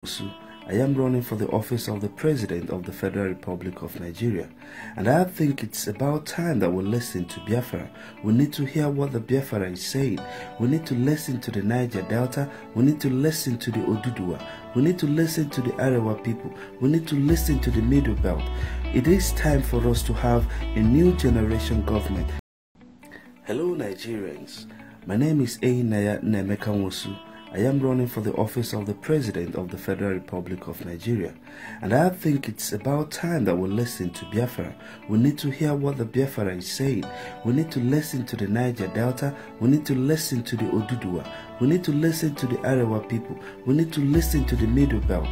Nwosu, I am running for the office of the President of the Federal Republic of Nigeria, and I think it's about time that we listen to Biafra. We need to hear what the Biafra is saying. We need to listen to the Niger Delta. We need to listen to the Oduduwa. We need to listen to the Arewa people. We need to listen to the Middle Belt. It is time for us to have a new generation government. Hello Nigerians, my name is Enyinnaya Nnaemeka Nwosu. I am running for the office of the President of the Federal Republic of Nigeria, and I think it's about time that we listen to Biafra. We need to hear what the Biafra is saying. We need to listen to the Niger Delta. We need to listen to the Oduduwa. We need to listen to the Arewa people. We need to listen to the Middle Belt.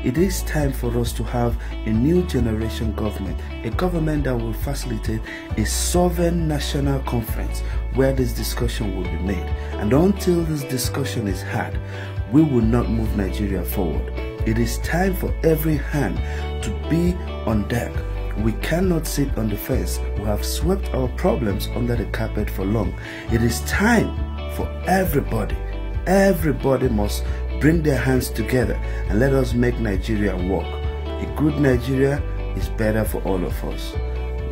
It is time for us to have a new generation government, a government that will facilitate a sovereign national conference where this discussion will be made. And until this discussion is had, we will not move Nigeria forward. It is time for every hand to be on deck. We cannot sit on the fence. We have swept our problems under the carpet for long. It is time for everybody. Everybody must bring their hands together and let us make Nigeria work. A good Nigeria is better for all of us.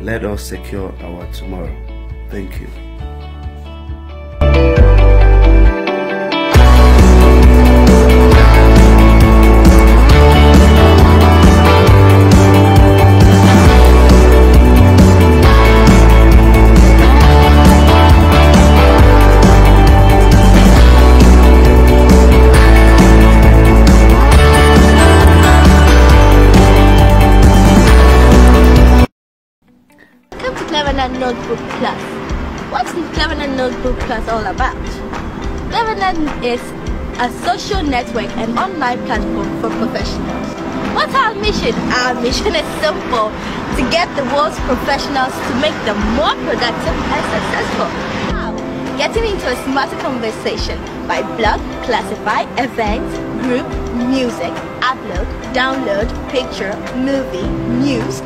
Let us secure our tomorrow. Thank you. Notebook Plus. What's Cleveland Notebook Plus all about? Cleveland is a social network and online platform for professionals. What's our mission? Our mission is simple: to get the world's professionals to make them more productive and successful. How? Getting into a smarter conversation by blog, classify, events, group, music, upload, download, picture, movie, news,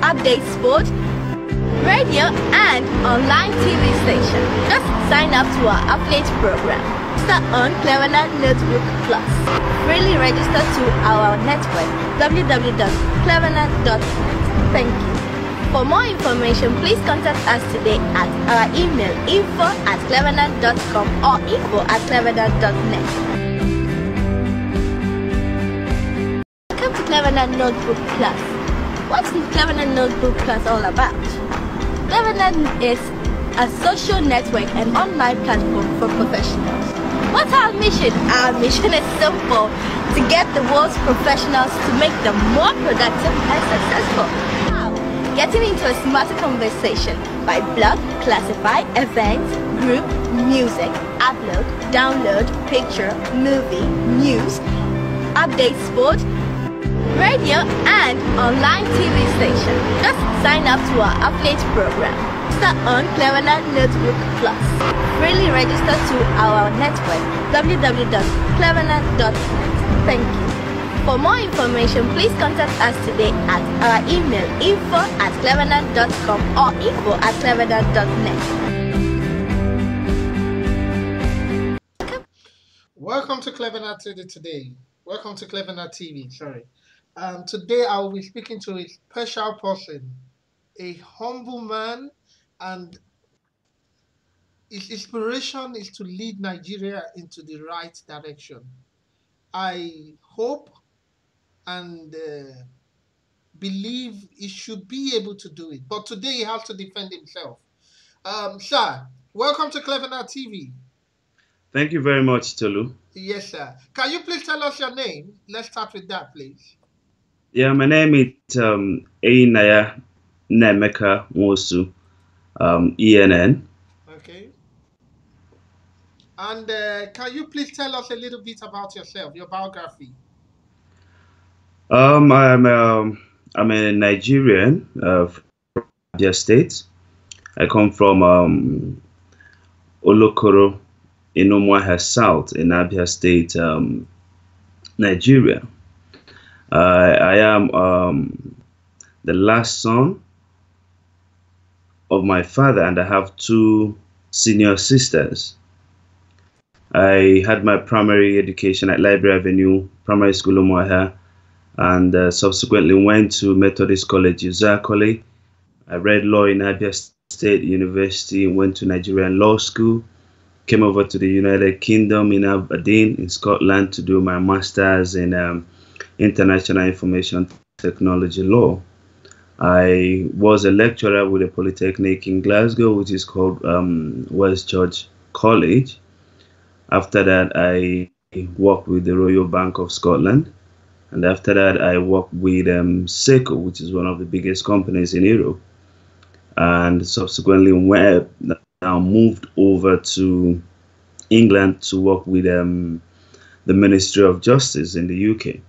update sport, radio and online TV station. Just sign up to our affiliate program. Start on Cleveland Notebook Plus. Freely register to our network www.cleveland.net. Thank you. For more information, please contact us today at our email info@cleveland.com or info@cleveland.net. Welcome to Cleveland Notebook Plus. What's Cleveland Notebook Plus all about? Cleveland is a social network and online platform for professionals. What's our mission? Our mission is simple: to get the world's professionals to make them more productive and successful. How? Getting into a smarter conversation by blog, classify, events, group, music, upload, download, picture, movie, news, update sport, radio and online TV station. Just sign up to our affiliate program. Start on Cleveland Notebook Plus. Freely register to our network www.cleveland.net. Thank you. For more information, please contact us today at our email info@cleveland.com or info@cleveland.net. Welcome to Cleveland today. Welcome to Cleveland TV. Sorry. Today I will be speaking to a special person, a humble man, and his inspiration is to lead Nigeria into the right direction. I hope and believe he should be able to do it, but today he has to defend himself. Sir, welcome to Cleveland TV. Thank you very much, Tolu. Yes, sir. Can you please tell us your name? Let's start with that, please. Yeah, my name is Enyinnaya Nnaemeka Nwosu, ENN. Okay. And can you please tell us a little bit about yourself, your biography? I'm a Nigerian from Abia State. I come from Olokoro in Enyinnaya South in Abia State, Nigeria. I am the last son of my father, and I have two senior sisters. I had my primary education at Library Avenue Primary School, Umuahia, and subsequently went to Methodist College, Uzakole. I read law in Abia State University, went to Nigerian Law School, came over to the United Kingdom in Aberdeen, in Scotland, to do my master's in International Information Technology Law. I was a lecturer with a polytechnic in Glasgow, which is called West George College. After that, I worked with the Royal Bank of Scotland. And after that, I worked with Seiko, which is one of the biggest companies in Europe. And subsequently, now moved over to England to work with the Ministry of Justice in the UK.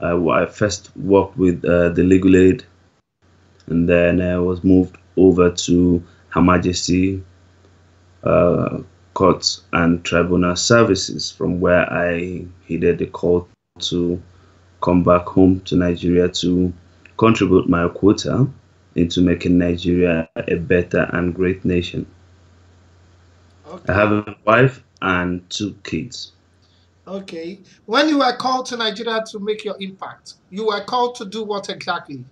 I first worked with the legal aid, and then I was moved over to Her Majesty Courts and Tribunal Services, from where I heeded the call to come back home to Nigeria to contribute my quota into making Nigeria a better and great nation. Okay. I have a wife and 2 kids. Okay. When you were called to Nigeria to make your impact, you were called to do what exactly?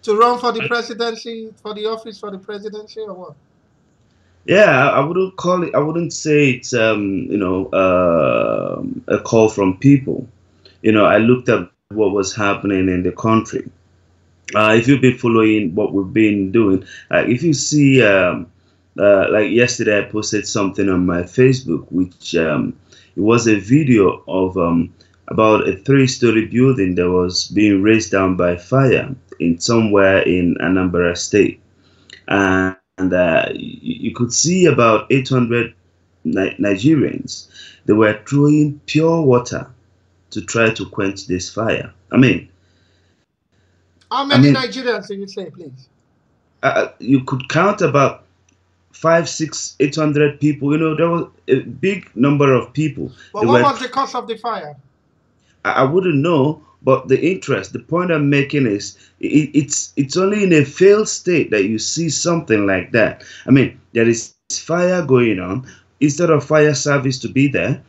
To run for the presidency, for the office for the presidency, or what? Yeah, I wouldn't call it. I wouldn't say it's a call from people. I looked at what was happening in the country. If you've been following what we've been doing, if you see, like yesterday, I posted something on my Facebook, which it was a video of about a 3-story building that was being razed down by fire in somewhere in Anambra State, and you could see about 800 Nigerians. They were throwing pure water to try to quench this fire. How many Nigerians did you say, please? You could count about 5, 6, 800 people. There was a big number of people. But what was the cause of the fire? I wouldn't know, but the point I'm making is it's only in a failed state that you see something like that. There is fire going on. Instead of fire service to be there,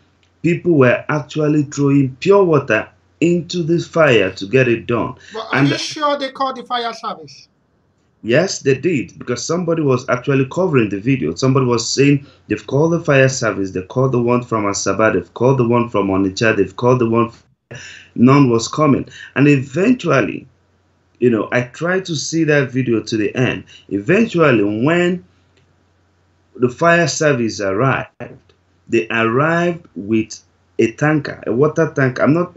people were actually throwing pure water into this fire to get it done. But are you sure they called the fire service? Yes, they did, because somebody was actually covering the video. Somebody was saying they've called the fire service, they called the one from Asaba, they've called the one from Onitsha, they've called the one. None was coming. And eventually, I tried to see that video to the end. Eventually, when the fire service arrived, they arrived with a tanker, a water tank. I'm not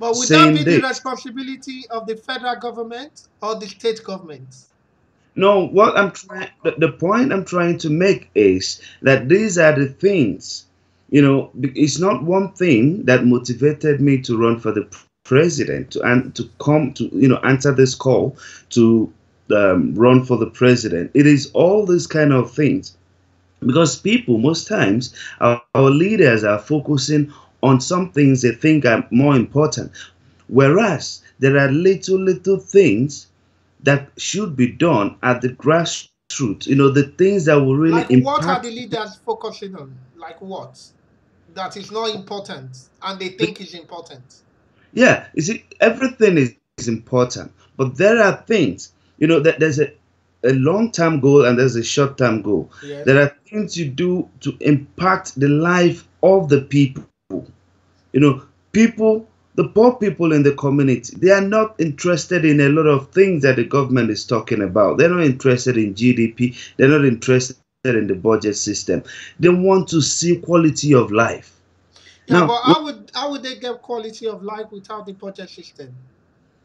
But would that be the responsibility of the federal government or the state government? No, the point I'm trying to make is that these are the things, it's not one thing that motivated me to run for the president and to come to, answer this call to run for the president. It is all these kind of things, because people, most times, our leaders are focusing on some things they think are more important, whereas there are little things that should be done at the grassroots. The things that will really impact. What are the leaders focusing on? Like what? That is not important and they think is important. Yeah, you see, everything is important, but there are things, that there's a long-term goal and there's a short-term goal. Yes. There are things you do to impact the life of the people. The poor people in the community, they are not interested in a lot of things that the government is talking about. They're not interested in GDP. They're not interested in the budget system. They want to see quality of life. Yeah, now, but how would they get quality of life without the budget system?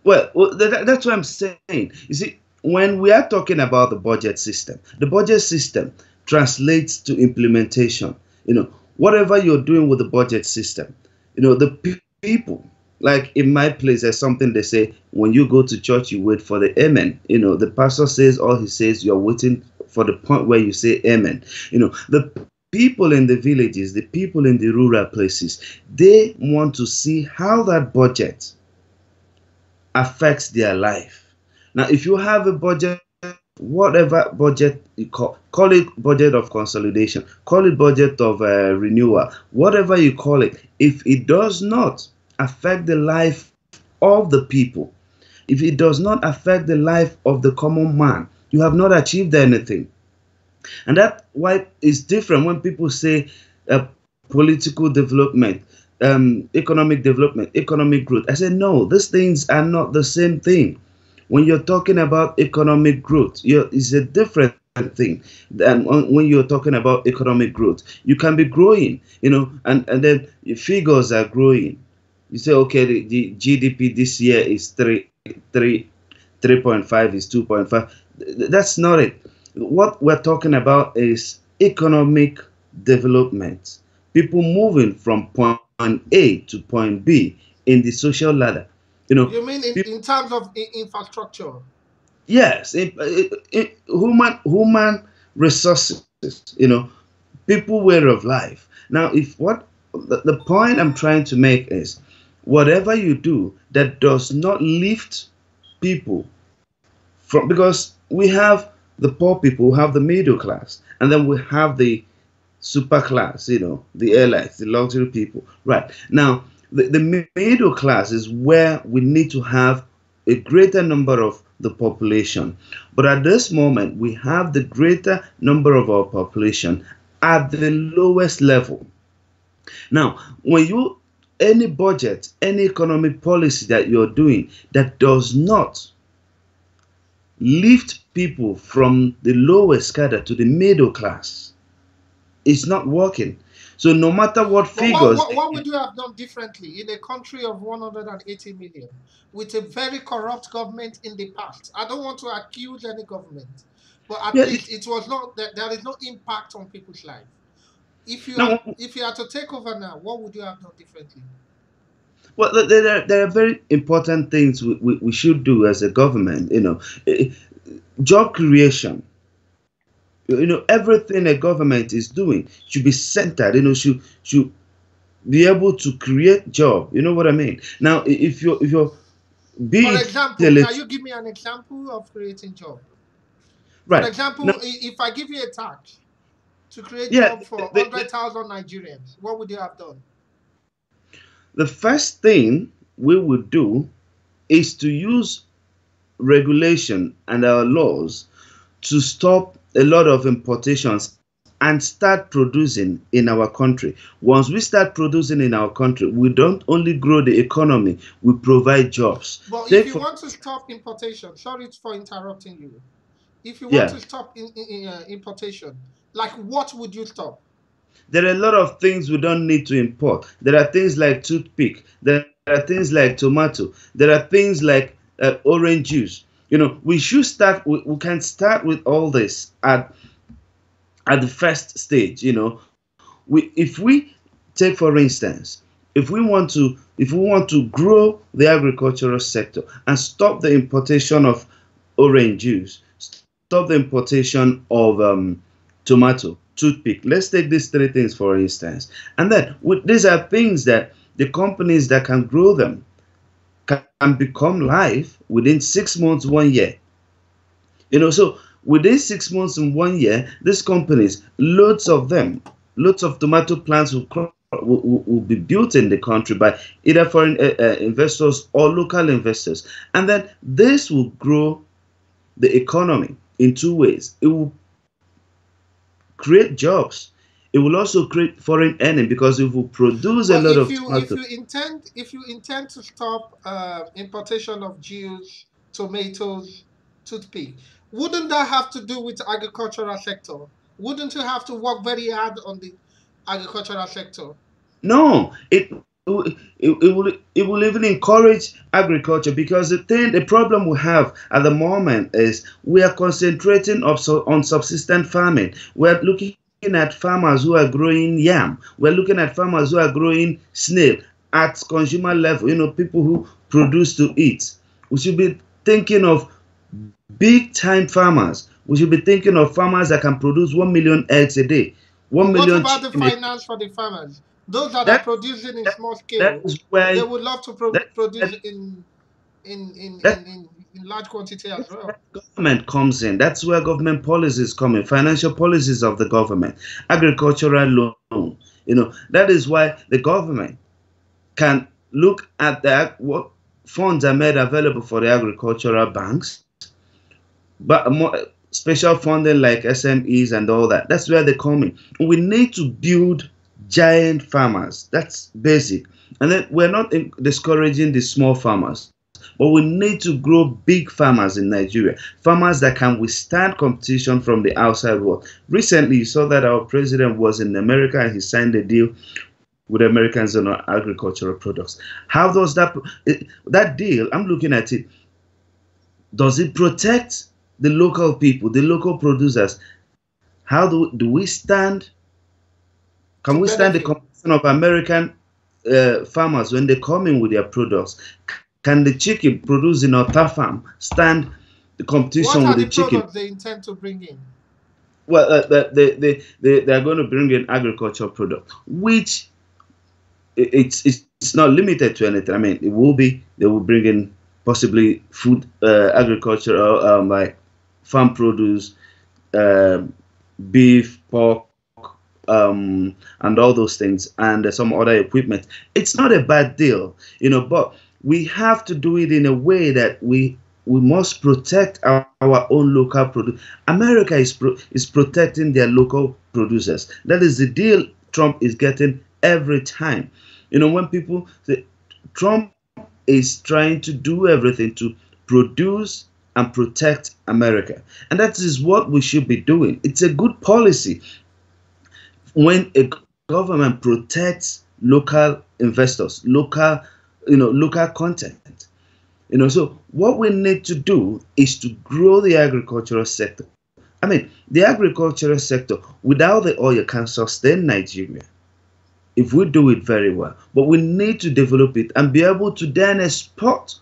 Well, that's what I'm saying. You see, when we are talking about the budget system translates to implementation. Whatever you're doing with the budget system, the people, like in my place, there's something they say, when you go to church, you wait for the amen. The pastor says all he says, you're waiting for the point where you say amen. The people in the villages, the people in the rural places, they want to see how that budget affects their life. Now, if you have a budget whatever budget you call it budget of consolidation, call it budget of renewal, whatever you call it, if it does not affect the life of the people, if it does not affect the life of the common man, you have not achieved anything. And that's why it's different when people say political development, economic development, economic growth. I say, no, these things are not the same thing. When you're talking about economic growth, it's a different thing than when you're talking about economic growth. You can be growing, and then your figures are growing. You say, okay, the GDP this year is 3.5 is 2.5. That's not it. What we're talking about is economic development. People moving from point A to point B in the social ladder. You mean in terms of infrastructure? Yes, human resources. People way of life. Now, if what the point I'm trying to make is, whatever you do that does not lift people from, because we have the poor people, we have the middle class, and then we have the super class, the elites, the luxury people. Right. Now, the middle class is where we need to have a greater number of the population. But at this moment, we have the greater number of our population at the lowest level. Now, when any budget, any economic policy that you're doing that does not lift people from the lowest cadre to the middle class, it's not working. So no matter what figures... What would you have done differently in a country of 180 million with a very corrupt government in the past? I don't want to accuse any government, but at least it was not that there is no impact on people's life. If you had to take over now, what would you have done differently? Well, there are very important things we should do as a government. Job creation. Everything a government is doing should be centered. Should be able to create job. You know what I mean? Now, if you're for example, can you give me an example of creating job? Right. For example, if I give you a tax to create job for 100,000 Nigerians, what would you have done? The first thing we would do is to use regulation and our laws to stop a lot of importations and start producing in our country. Once we start producing in our country, we don't only grow the economy, we provide jobs. But if you want to stop importation, sorry for interrupting you. If you want to stop importation, like what would you stop? There are a lot of things we don't need to import. There are things like toothpick. There are things like tomato. There are things like orange juice. We should start. We can start with all this at the first stage. If we take, for instance, if we want to grow the agricultural sector and stop the importation of orange juice, stop the importation of tomato, toothpick. Let's take these three things, for instance. And then these are things that the companies that can grow them can become live within 6 months, 1 year. So within 6 months and 1 year, these companies, loads of tomato plants will be built in the country by either foreign investors or local investors. And then this will grow the economy in two ways. It will create jobs. It will also create foreign earning because it will produce a lot of tomatoes. If you intend to stop importation of juice, tomatoes, toothpick, wouldn't that have to do with agricultural sector? Wouldn't you have to work very hard on the agricultural sector? No, it will even encourage agriculture, because the problem we have at the moment is we are concentrating on subsistence farming. We're looking at farmers who are growing yam. We're looking at farmers who are growing snail at consumer level, people who produce to eat. We should be thinking of big time farmers. We should be thinking of farmers that can produce 1 million eggs a day. 1 million. What about the finance for the farmers? Those that are producing in small scale, they would love to produce in in large quantity as well. Government comes in. That's where government policies come in. Financial policies of the government, agricultural loan. That is why the government can look at what funds are made available for the agricultural banks, but more special funding like SMEs and all that. That's where they come in. We need to build giant farmers. That's basic. And then we're not discouraging the small farmers, but we need to grow big farmers in Nigeria, farmers that can withstand competition from the outside world. Recently, you saw that our president was in America and he signed a deal with Americans on agricultural products. How does that deal? I'm looking at it. Does it protect the local people, the local producers? How do we stand? Can we stand the competition of American farmers when they come in with their products? Can the chicken produced in our farm stand the competition with the chicken? What are the products they intend to bring in? Well, they are going to bring in agricultural products, which it's not limited to anything. I mean, they will bring in possibly food, agricultural, like farm produce, beef, pork, and all those things, and some other equipment. It's not a bad deal, but we have to do it in a way that we must protect our own local produce. America is protecting their local producers. That is the deal Trump is getting every time. When people say Trump is trying to do everything to produce and protect America, and that is what we should be doing. It's a good policy when a government protects local investors, local content. So what we need to do is to grow the agricultural sector. I mean, the agricultural sector without the oil can sustain Nigeria if we do it very well. But we need to develop it and be able to then export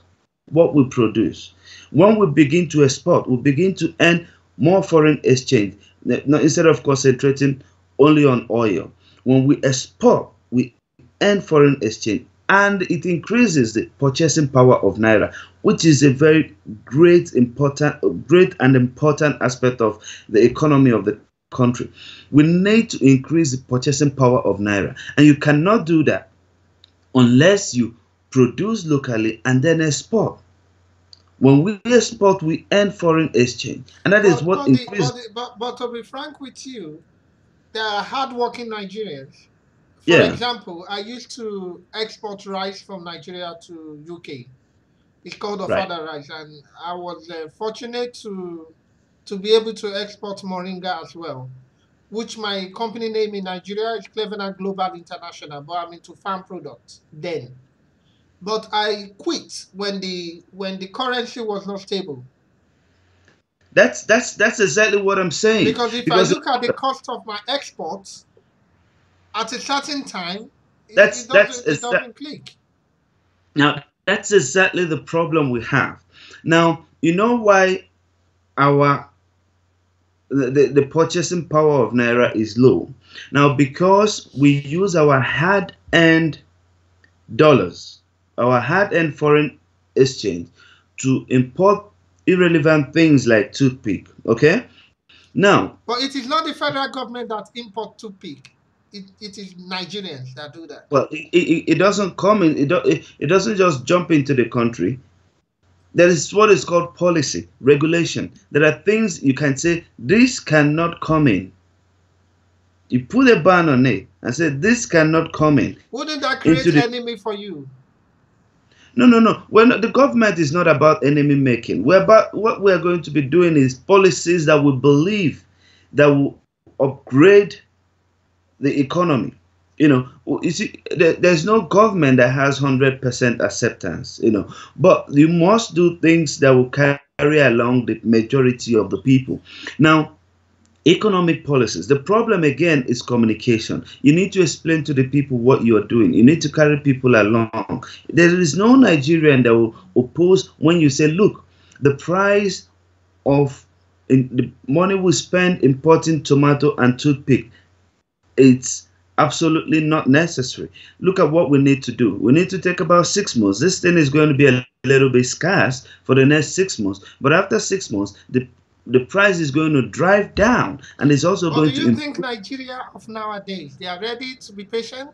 what we produce. When we begin to export, we begin to earn more foreign exchange. Now, instead of concentrating only on oil, when we export, we earn foreign exchange, and it increases the purchasing power of Naira, which is a very great and important aspect of the economy of the country. We need to increase the purchasing power of Naira, and you cannot do that unless you produce locally and then export. When we export, we earn foreign exchange, and that is what increases. But to be frank with you, there are hardworking Nigerians. For example, I used to export rice from Nigeria to UK. It's called Ofada rice, and I was fortunate to be able to export moringa as well, which my company name in Nigeria is Cleveland Global International, but I'm into farm products then. But I quit when the currency was not stable. That's exactly what I'm saying. Because if I look at the cost of my exports, at a certain time, it doesn't click. Now, that's exactly the problem we have. Now, you know why the purchasing power of Naira is low? Now, because we use our hard-earned dollars, our hard-earned foreign exchange, to import irrelevant things like toothpick, okay? Now, but it is not the federal government that import toothpick. It is Nigerians that do that. Well, it doesn't come in. It doesn't just jump into the country. There is what is called policy, regulation. There are things you can say, this cannot come in. You put a ban on it and say, this cannot come in. Wouldn't that create an enemy for you? No. The government is not about enemy making. What we're going to be doing is policies that we believe that will upgrade the economy. You see, there's no government that has 100% acceptance, but you must do things that will carry along the majority of the people. Now, economic policies, the problem again is communication. You need to explain to the people what you are doing. You need to carry people along. There is no Nigerian that will oppose when you say, look, the price of the money we spend importing tomato and toothpick, it's Absolutely not necessary. Look at what we need to do. We need to take about 6 months. This thing is going to be a little bit scarce for the next 6 months. But after 6 months, the price is going to drive down, and it's also But going do to you improve. think Nigeria of nowadays, they are ready to be patient?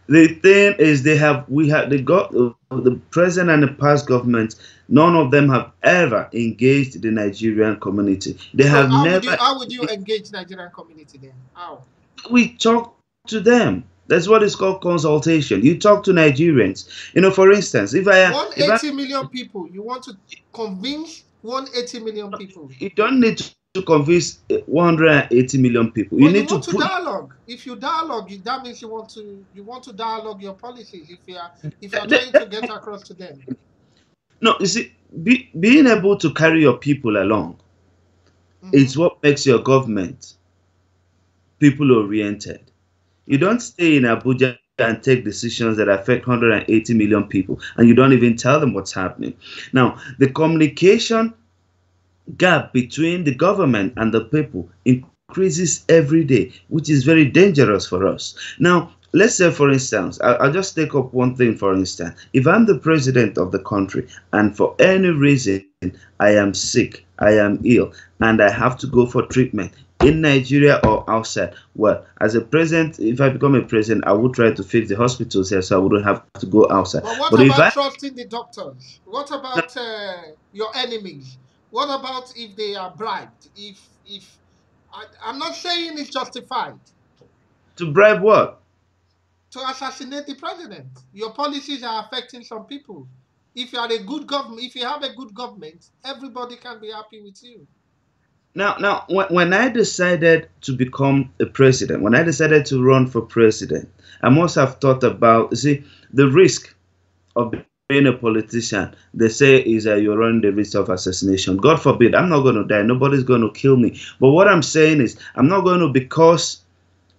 The thing is, they got the present and the past governments. None of them have ever engaged the Nigerian community. They So have never. how would you engage Nigerian community then? How? We talk to them. That's what is called consultation. You talk to Nigerians. For instance, if I 180 million people, you want to convince 180 million people. you don't need to convince 180 million people. But You need you to want to put. dialogue. If you dialogue, that means you want to dialogue your policies. If you are th- trying to get across to them. No, you see, being able to carry your people along is what makes your government people oriented. You don't stay in Abuja and take decisions that affect 180 million people, and you don't even tell them what's happening. Now, the communication gap between the government and the people increases every day, which is very dangerous for us. Now, let's say, for instance, I'll just take up one thing, for instance. If I'm the president of the country and for any reason I am sick, I am ill, and I have to go for treatment in Nigeria or outside, well, as a president, if I become a president, I would try to fix the hospitals here so I wouldn't have to go outside. But what But if about trusting the doctors? What about your enemies? What about if they are bribed? If I'm not saying it's justified to bribe what? to assassinate the president. Your policies are affecting some people. If you are a good government, if you have a good government, everybody can be happy with you. Now, when I decided to become a president, when I decided to run for president, I must have thought about, see, the risk of being a politician. They say is that you're running the risk of assassination. God forbid, I'm not going to die. Nobody's going to kill me. But what I'm saying is, I'm not going to, because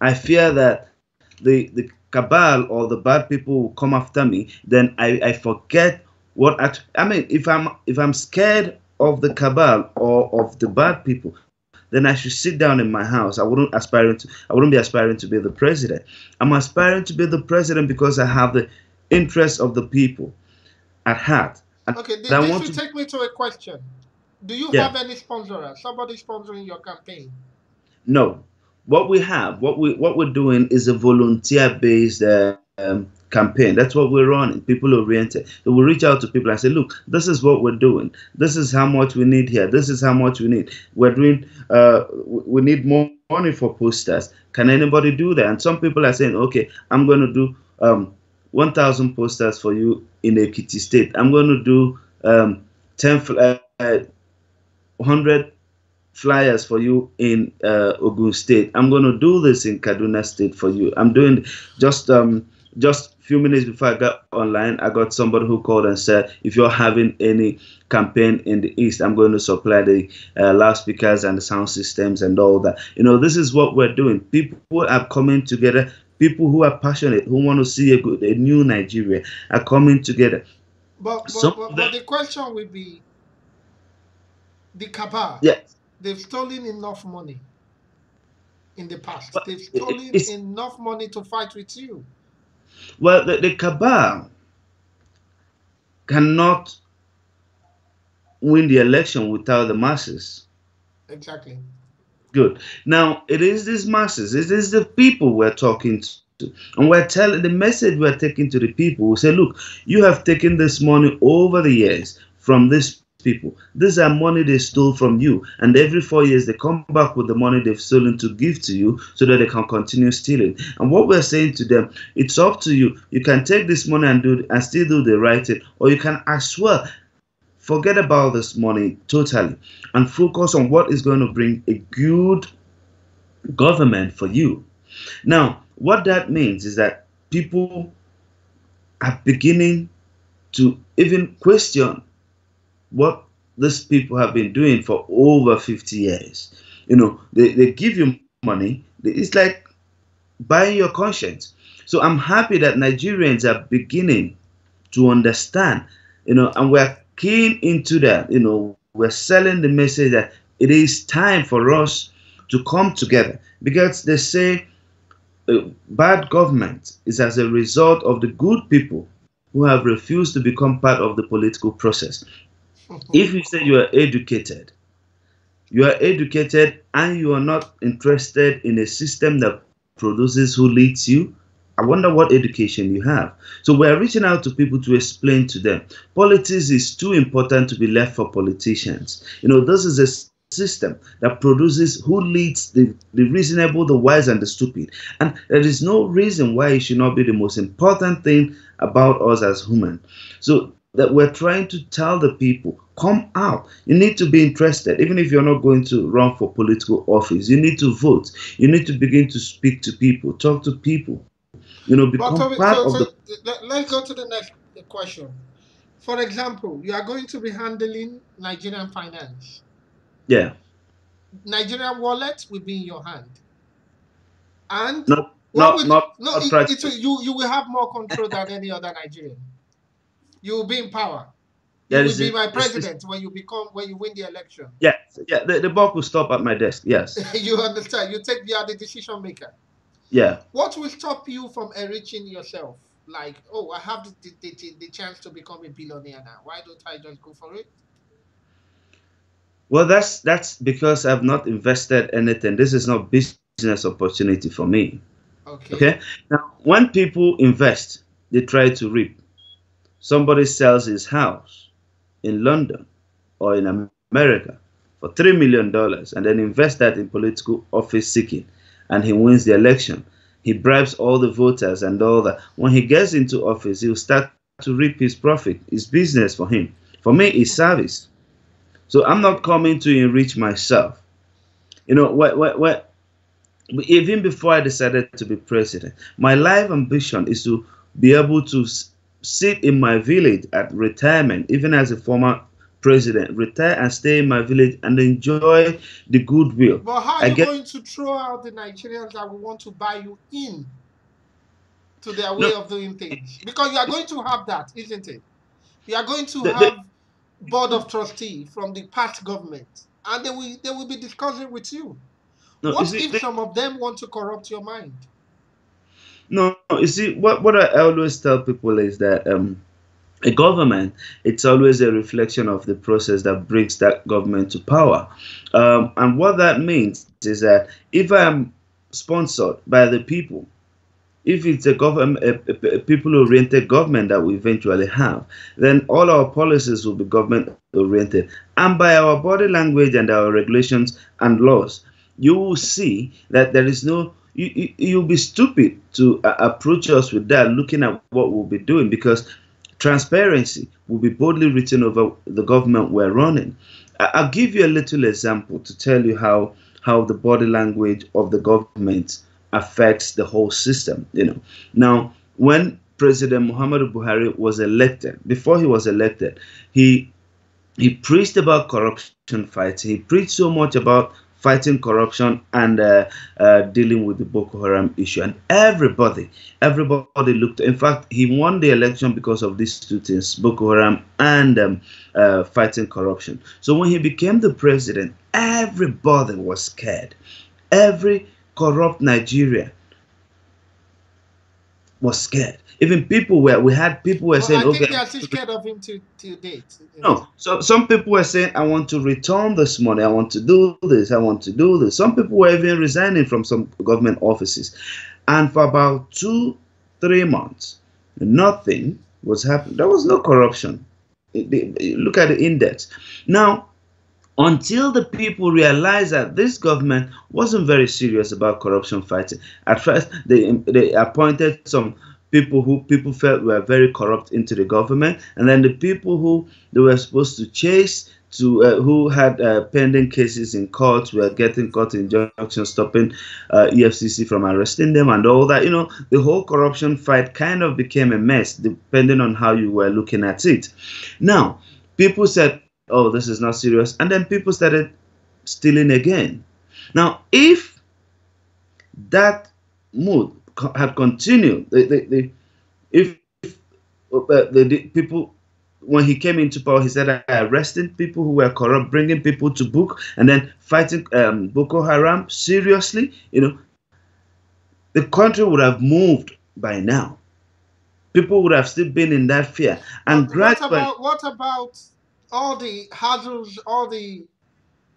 I fear that the cabal or the bad people will come after me, then I forget what I mean. If I'm scared of the cabal or of the bad people, then I should sit down in my house. I wouldn't be aspiring to be the president. I'm aspiring to be the president because I have the interests of the people at heart. Okay, this will take me to a question. Do you have any sponsors? Somebody sponsoring your campaign? No. What we're doing is a volunteer-based campaign. That's what we're running, people oriented. So we reach out to people and say, look, this is what we're doing. This is how much we need here. This is how much we need. We're doing, we need more money for posters. Can anybody do that? And some people are saying, okay, I'm going to do 1,000 posters for you in Ekiti State. I'm going to do 100 flyers for you in Ogun State. I'm going to do this in Kaduna State for you. I'm doing just a few minutes before I got online, I got somebody who called and said, if you're having any campaign in the East, I'm going to supply the loudspeakers and the sound systems and all that. This is what we're doing. People are coming together. People who are passionate, who want to see a new Nigeria, are coming together. But the question will be, the cabal. Yes. They've stolen enough money in the past. They've stolen enough money to fight with you. Well, the cabal cannot win the election without the masses. Exactly. Good. Now, it is these masses, it is the people we're talking to. And we're telling the message we're taking to the people. We say, look, you have taken this money over the years from this people. These are money they stole from you, and every 4 years they come back with the money they've stolen to give to you so that they can continue stealing. And what we're saying to them, it's up to you. You can take this money and still do the right thing, or you can as well forget about this money totally and focus on what is going to bring a good government for you. Now, what that means is that people are beginning to even question what these people have been doing for over 50 years. They give you money. It's like buying your conscience. So I'm happy that Nigerians are beginning to understand, and we're keen into that. We're selling the message that it is time for us to come together, because they say bad government is as a result of the good people who have refused to become part of the political process. If you say you are educated and you are not interested in a system that produces who leads you, I wonder what education you have. So we're reaching out to people to explain to them politics is too important to be left for politicians. This is a system that produces who leads the reasonable, the wise, and the stupid. And there is no reason why it should not be the most important thing about us as humans. So that we're trying to tell the people, come out. You need to be interested. Even if you're not going to run for political office, you need to vote. You need to begin to speak to people, talk to people. Become part of the... Let's go to the next question. For example, you are going to be handling Nigerian finance. Yeah. Nigerian wallet will be in your hand. And you will have more control than any other Nigerian. You will be in power. You will be my president when you win the election. Yeah. The buck will stop at my desk. Yes. You understand? You are the decision maker. Yeah. What will stop you from enriching yourself? Like, oh, I have the chance to become a billionaire now. Why don't I just go for it? Well, that's because I've not invested anything. This is not business opportunity for me. Okay. Now, when people invest, they try to reap. Somebody sells his house in London or in America for $3 million and then invest that in political office seeking, and he wins the election. He bribes all the voters and all that. When he gets into office, he'll start to reap his profit. It's business for him. For me, it's service. So I'm not coming to enrich myself. Even before I decided to be president, my life ambition is to be able to sit in my village at retirement, even as a former president, retire and stay in my village and enjoy the goodwill. But how are you going to throw out the Nigerians that will want to buy you in to their way of doing things? Because you are going to have that, isn't it? You are going to have board of trustee from the past government, and they will be discussing with you. What if some of them want to corrupt your mind? No, you see, what I always tell people is that a government, it's always a reflection of the process that brings that government to power. And what that means is that if I'm sponsored by the people, if it's a people-oriented government that we eventually have, then all our policies will be government-oriented. And by our body language and our regulations and laws, you will see that there is no... You'll be stupid to approach us with that, looking at what we'll be doing, because transparency will be boldly written over the government we're running. I'll give you a little example to tell you how the body language of the government affects the whole system. Now, when President Muhammadu Buhari was elected, before he was elected, he preached about corruption fighting. He preached so much about fighting corruption and dealing with the Boko Haram issue. And everybody looked. In fact, he won the election because of these two things, Boko Haram and fighting corruption. So when he became the president, everybody was scared. Every corrupt Nigeria was scared. Even people we had people were saying, I think they are still scared of him to date. No, so some people were saying, I want to return this money, I want to do this, I want to do this. Some people were even resigning from some government offices. And for about 2-3 months, nothing was happening. There was no corruption. Look at the index. Now, until the people realized that this government wasn't very serious about corruption fighting. At first, they appointed some people who people felt were very corrupt into the government, and then the people who they were supposed to chase, who had pending cases in court, were getting court injunctions stopping EFCC from arresting them and all that. The whole corruption fight kind of became a mess, depending on how you were looking at it. Now, people said, oh, this is not serious. And then people started stealing again. Now, if that mood had continued, if the people, when he came into power, he said, arresting people who were corrupt, bringing people to book, and then fighting Boko Haram seriously, the country would have moved by now. People would have still been in that fear. And But gradually, what about all the hurdles, all the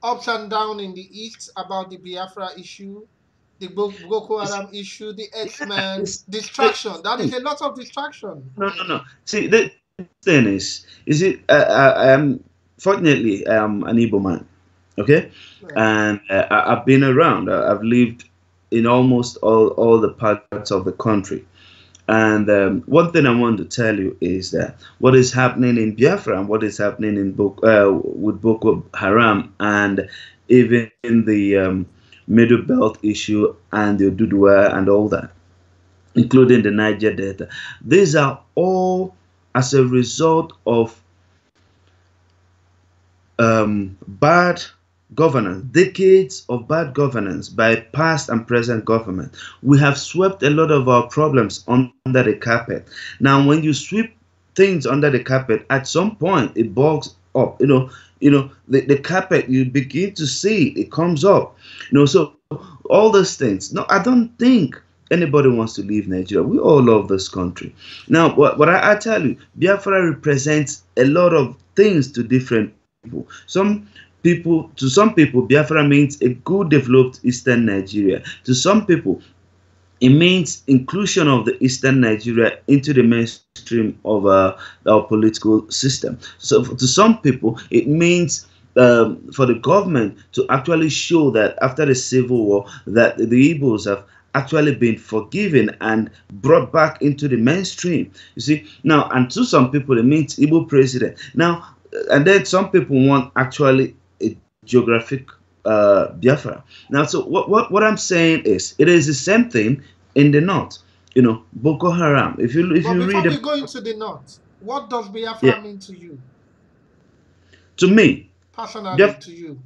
ups and downs in the east about the Biafra issue, the Boko it's, Haram issue, the X-Men the distraction? That is a lot of distraction. no, no, no. See, the thing is it? I am fortunately I am an Igbo man, okay, Yeah. and I've been around. I've lived in almost all the parts of the country. And one thing I want to tell you is that what is happening in Biafra and what is happening in with Boko Haram and even the Middle Belt issue and the Dudua and all that, including the Niger Delta, these are all as a result of bad governance, decades of bad governance by past and present government. We have swept a lot of our problems under the carpet. Now, when you sweep things under the carpet, at some point it bogs up. The carpet, you begin to see it comes up. So all those things. No, I don't think anybody wants to leave Nigeria. We all love this country. Now, what I tell you, Biafra represents a lot of things to different people. To some people, Biafra means a good developed Eastern Nigeria. To some people, it means inclusion of the Eastern Nigeria into the mainstream of our political system. So to some people, it means for the government to actually show that after the Civil War, that the Igbos have actually been forgiven and brought back into the mainstream. You see, now, and to some people, it means Igbo president. Now, and then some people want actually a geographic Biafra. Now, so what I'm saying is, it is the same thing in the north. Boko Haram. If you But read, before we go into the north, what does Biafra yeah, mean to you, to me, personally, to you?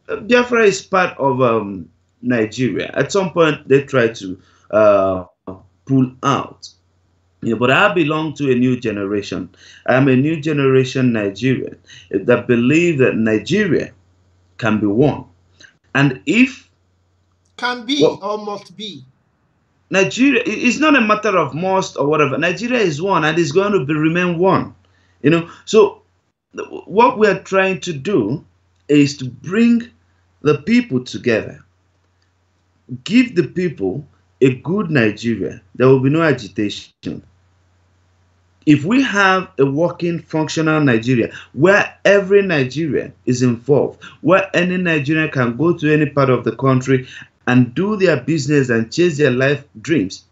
Biafra is part of Nigeria. At some point, they tried to pull out. But I belong to a new generation. I'm a new generation Nigerian that believe that Nigeria can be won. And if Can be well, or must be. Nigeria, it's not a matter of must or whatever. Nigeria is one and is going to remain one. So what we are trying to do is to bring the people together, give the people a good Nigeria. There will be no agitation. If we have a working, functional Nigeria where every Nigerian is involved, where any Nigerian can go to any part of the country and do their business and chase their life dreams,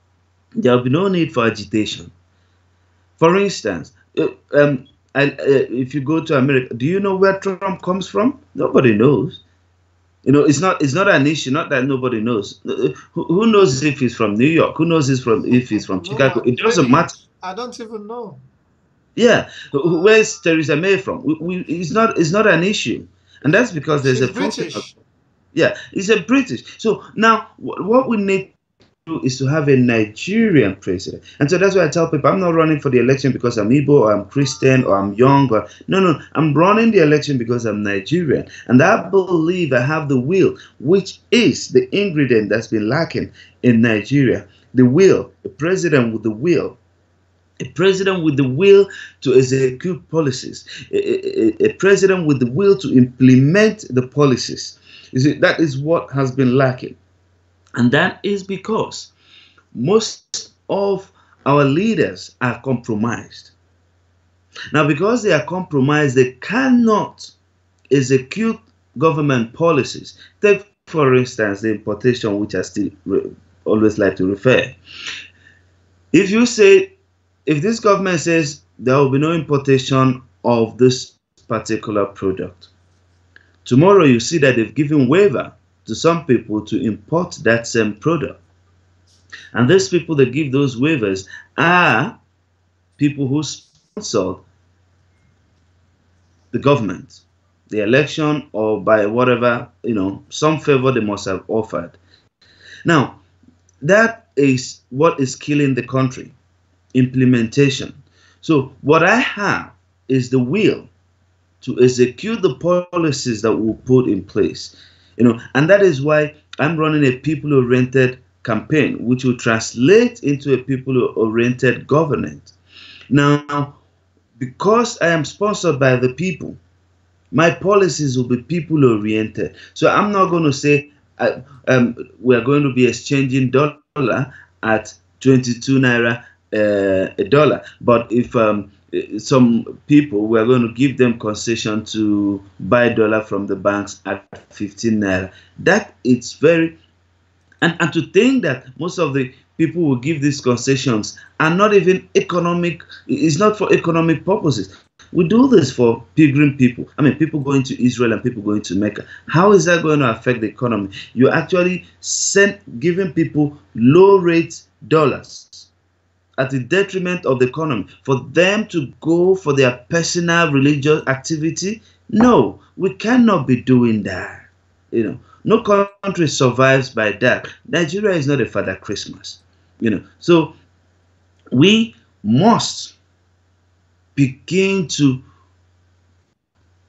there will be no need for agitation. For instance, if you go to America, do you know where Trump comes from? Nobody knows. It's not an issue. Not that nobody knows. Who knows if he's from New York? Who knows if he's from Chicago? It doesn't matter. I don't even know. Yeah, where's Theresa May from? It's not an issue, and that's because there's She's a British. Yeah, it's a British. So now what we need to do is to have a Nigerian president, and so that's why I tell people I'm not running for the election because I'm Igbo or I'm Christian or I'm young or no. I'm running the election because I'm Nigerian, and I believe I have the will, which is the ingredient that's been lacking in Nigeria. The will, the president with the will. A president with the will to execute policies, a president with the will to implement the policies. You see, that is what has been lacking. And that is because most of our leaders are compromised. Now, because they are compromised, they cannot execute government policies. Take, for instance, the importation, which I still always like to refer. If this government says there will be no importation of this particular product, tomorrow you see that they've given waiver to some people to import that same product. And these people that give those waivers are people who sponsored the government, the election, or by whatever, some favor they must have offered. Now, that is what is killing the country. Implementation. So what I have is the will to execute the policies that we'll put in place, and that is why I'm running a people-oriented campaign, which will translate into a people-oriented government. Now, because I am sponsored by the people, my policies will be people-oriented. So I'm not going to say we're going to be exchanging dollar at 22 naira a dollar. But if some people, we're going to give them concession to buy dollar from the banks at 15 naira. That it's very, and to think that most of the people who give these concessions are not even economic, it's not for economic purposes. We do this for pilgrim people. I mean, people going to Israel and people going to Mecca. How is that going to affect the economy? You're actually giving people low rate dollars at the detriment of the economy for them to go for their personal religious activity. No, we cannot be doing that. You know, no country survives by that. Nigeria is not a Father Christmas. You know, so we must begin to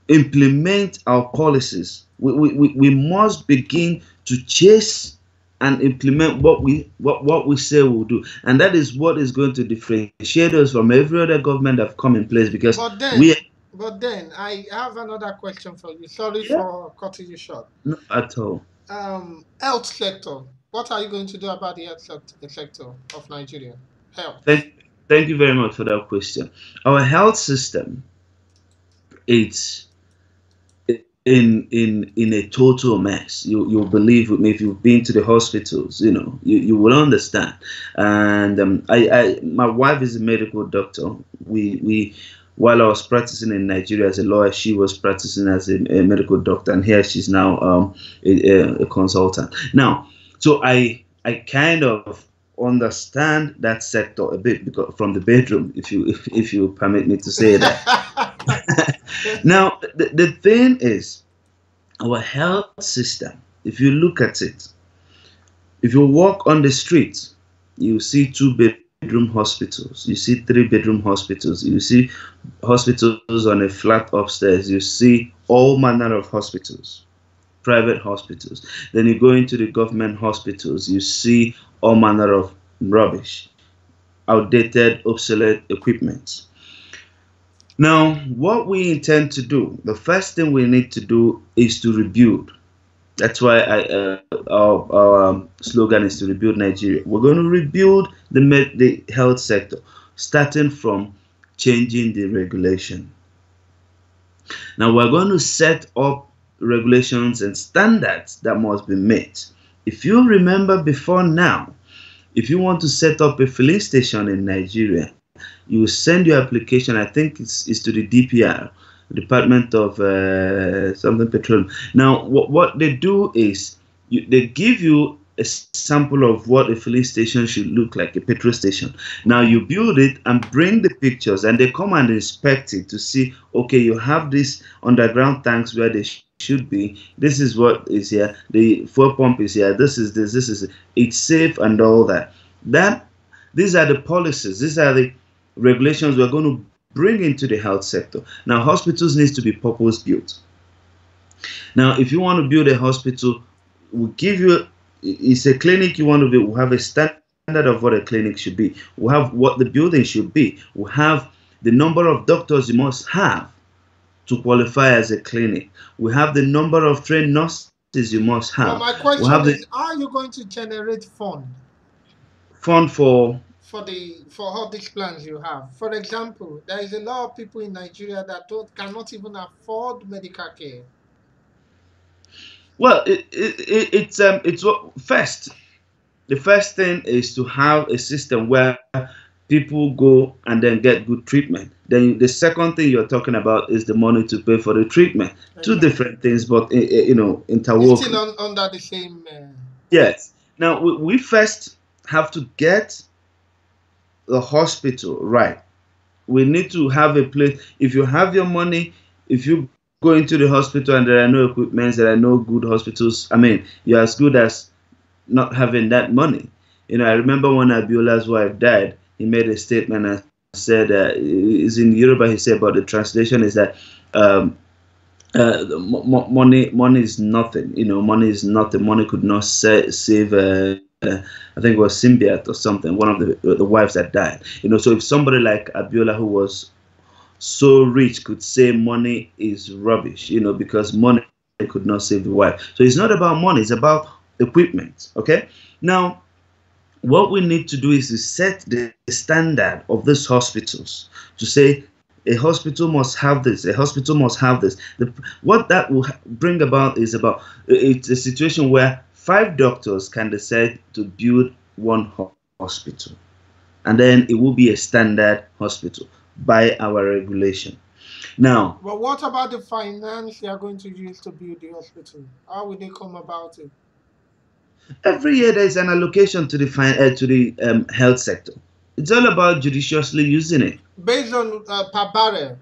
implement our policies. We must begin to chase and implement what we say we'll do, and that is what is going to differentiate us from every other government that have come in place. Because but then I have another question for you. Sorry for cutting you short. Not at all. Health sector. What are you going to do about the health sector of Nigeria? Health. Thank you very much for that question. Our health system, it's in a total mess. You'll believe with me if you've been to the hospitals. You know, you will understand. And my wife is a medical doctor. While I was practicing in Nigeria as a lawyer, she was practicing as a medical doctor, and here she's now a consultant. Now, so I kind of understand that sector a bit because from the bedroom, if you permit me to say that. Now, the thing is, our health system, if you look at it, if you walk on the street, you see 2-bedroom hospitals, you see 3-bedroom hospitals, you see hospitals on a flat upstairs, you see all manner of hospitals, private hospitals. Then you go into the government hospitals, you see all manner of rubbish, outdated, obsolete equipment. Now, what we intend to do, the first thing we need to do is to rebuild. That's why our slogan is to rebuild Nigeria. We're going to rebuild the health sector, starting from changing the regulation. Now, we're going to set up regulations and standards that must be met. If you remember before now, if you want to set up a filling station in Nigeria, you will send your application, I think it's to the DPR, Department of something Petroleum. Now, what they do is they give you a sample of what a filling station should look like, a petrol station. Now, you build it and bring the pictures, and they come and inspect it to see, okay, you have these underground tanks where they should be. This is what is here. The fuel pump is here. This is this. This is it. It's safe and all that. These are the policies. These are the regulations we're going to bring into the health sector. Now, hospitals needs to be purpose built. Now, if you want to build a hospital, we'll give you, it's a clinic you want to build, we'll have a standard of what a clinic should be. We'll have what the building should be. We'll have the number of doctors you must have to qualify as a clinic. We have the number of trained nurses you must have. Well, my question is, are you going to generate fund for all these plans you have? For example, there is a lot of people in Nigeria that cannot even afford medical care. Well, it's what first. The first thing is to have a system where people go and then get good treatment. Then the second thing you're talking about is the money to pay for the treatment. Okay. Two different things, but interwoven. It's still under the same. Yes. Now we first have to get the hospital right. We need to have a place. If you have your money, if you go into the hospital and there are no equipment, there are no good hospitals, I mean, you're as good as not having that money. You know, I remember when Abiola's wife died, he made a statement and said, it's in Yoruba, he said, but the translation is that money is nothing. You know, money is nothing. Money could not save I think it was Symbiont or something, one of the wives that died. So if somebody like Abiola, who was so rich, could say money is rubbish, because money could not save the wife. So it's not about money, it's about equipment. Okay. Now, what we need to do is to set the standard of these hospitals, to say a hospital must have this, a hospital must have this. What that will bring about is it's a situation where 5 doctors can decide to build one hospital, and then it will be a standard hospital by our regulation. Now, but what about the finance you are going to use to build the hospital? How will they come about it? every year there is an allocation to the health sector. It's all about judiciously using it. Based on per barrel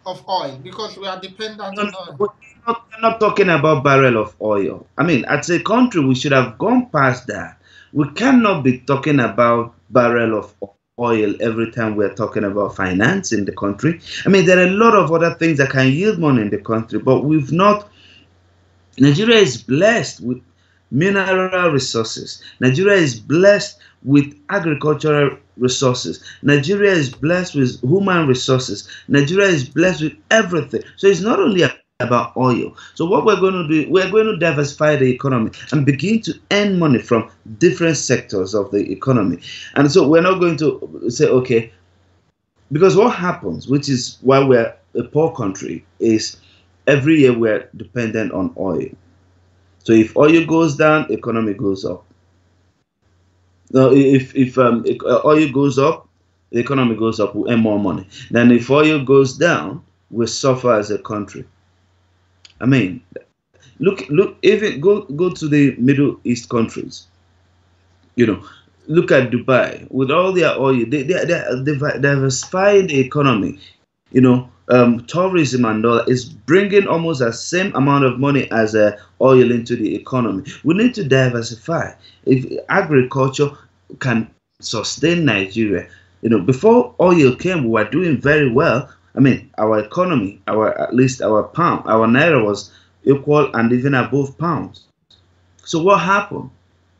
of oil, because we are dependent No, on no, oil. we're not talking about barrel of oil. I mean, as a country, we should have gone past that. We cannot be talking about barrel of oil every time we're talking about finance in the country. I mean, there are a lot of other things that can yield money in the country, but we've not. Nigeria is blessed with mineral resources. Nigeria is blessed with agricultural resources. Nigeria is blessed with human resources. Nigeria is blessed with everything. So it's not only about oil. So what we're going to do, we're going to diversify the economy and begin to earn money from different sectors of the economy. And so we're not going to say, okay, because what happens, which is why we're a poor country, is every year we're dependent on oil. So if oil goes down, economy goes up. Now, if oil goes up, the economy goes up, we earn more money. Then if oil goes down, we suffer as a country. I mean, look, even go to the Middle East countries. Look at Dubai with all their oil. They diversifying the economy. Tourism and all is bringing almost the same amount of money as oil into the economy. We need to diversify. If agriculture can sustain Nigeria, before oil came, we were doing very well. I mean, our economy, at least our pound, our naira was equal and even above pounds. So what happened?